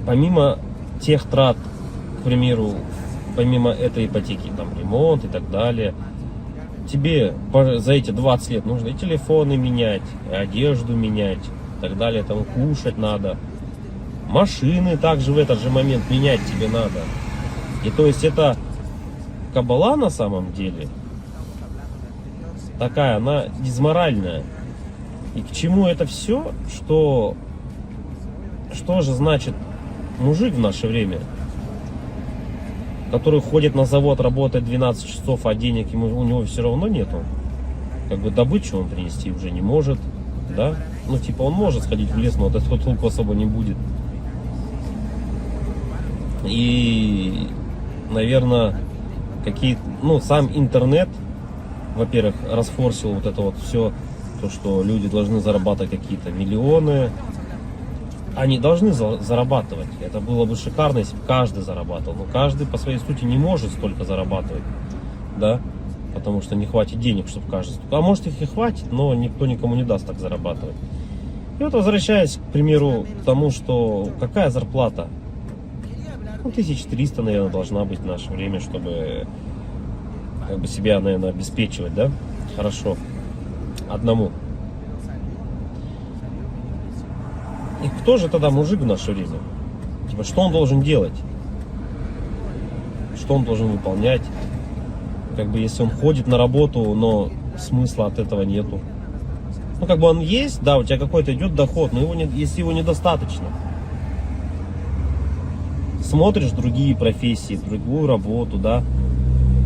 Помимо тех трат, к примеру, помимо этой ипотеки, там, ремонт и так далее, тебе за эти 20 лет нужно и телефоны менять, и одежду менять, и так далее, там, кушать надо. Машины также в этот же момент менять тебе надо. И то есть это кабала на самом деле такая, она дизморальная. И к чему это все? Что же значит мужик в наше время, который ходит на завод, работает 12 часов, а денег у него все равно нету, как бы добычу он принести уже не может, да? Ну, типа, он может сходить в лес, но от этого толку особо не будет. И, наверное, сам интернет, во-первых, расфорсил вот это вот все, то, что люди должны зарабатывать какие-то миллионы. Они должны зарабатывать. Это было бы шикарно, если бы каждый зарабатывал. Но каждый по своей сути не может столько зарабатывать, да, потому что не хватит денег, чтобы каждый. А может их и хватит, но никто никому не даст так зарабатывать. И вот возвращаясь, к примеру, к тому, что какая зарплата? 1300, наверное, должна быть в наше время, чтобы как бы себя, наверное, обеспечивать, да, хорошо, одному. И кто же тогда мужик в наше время? Типа, что он должен делать? Что он должен выполнять? Как бы, если он ходит на работу, но смысла от этого нету. Ну, как бы он есть, да, у тебя какой-то идет доход, но если его недостаточно. Смотришь другие профессии, другую работу, да,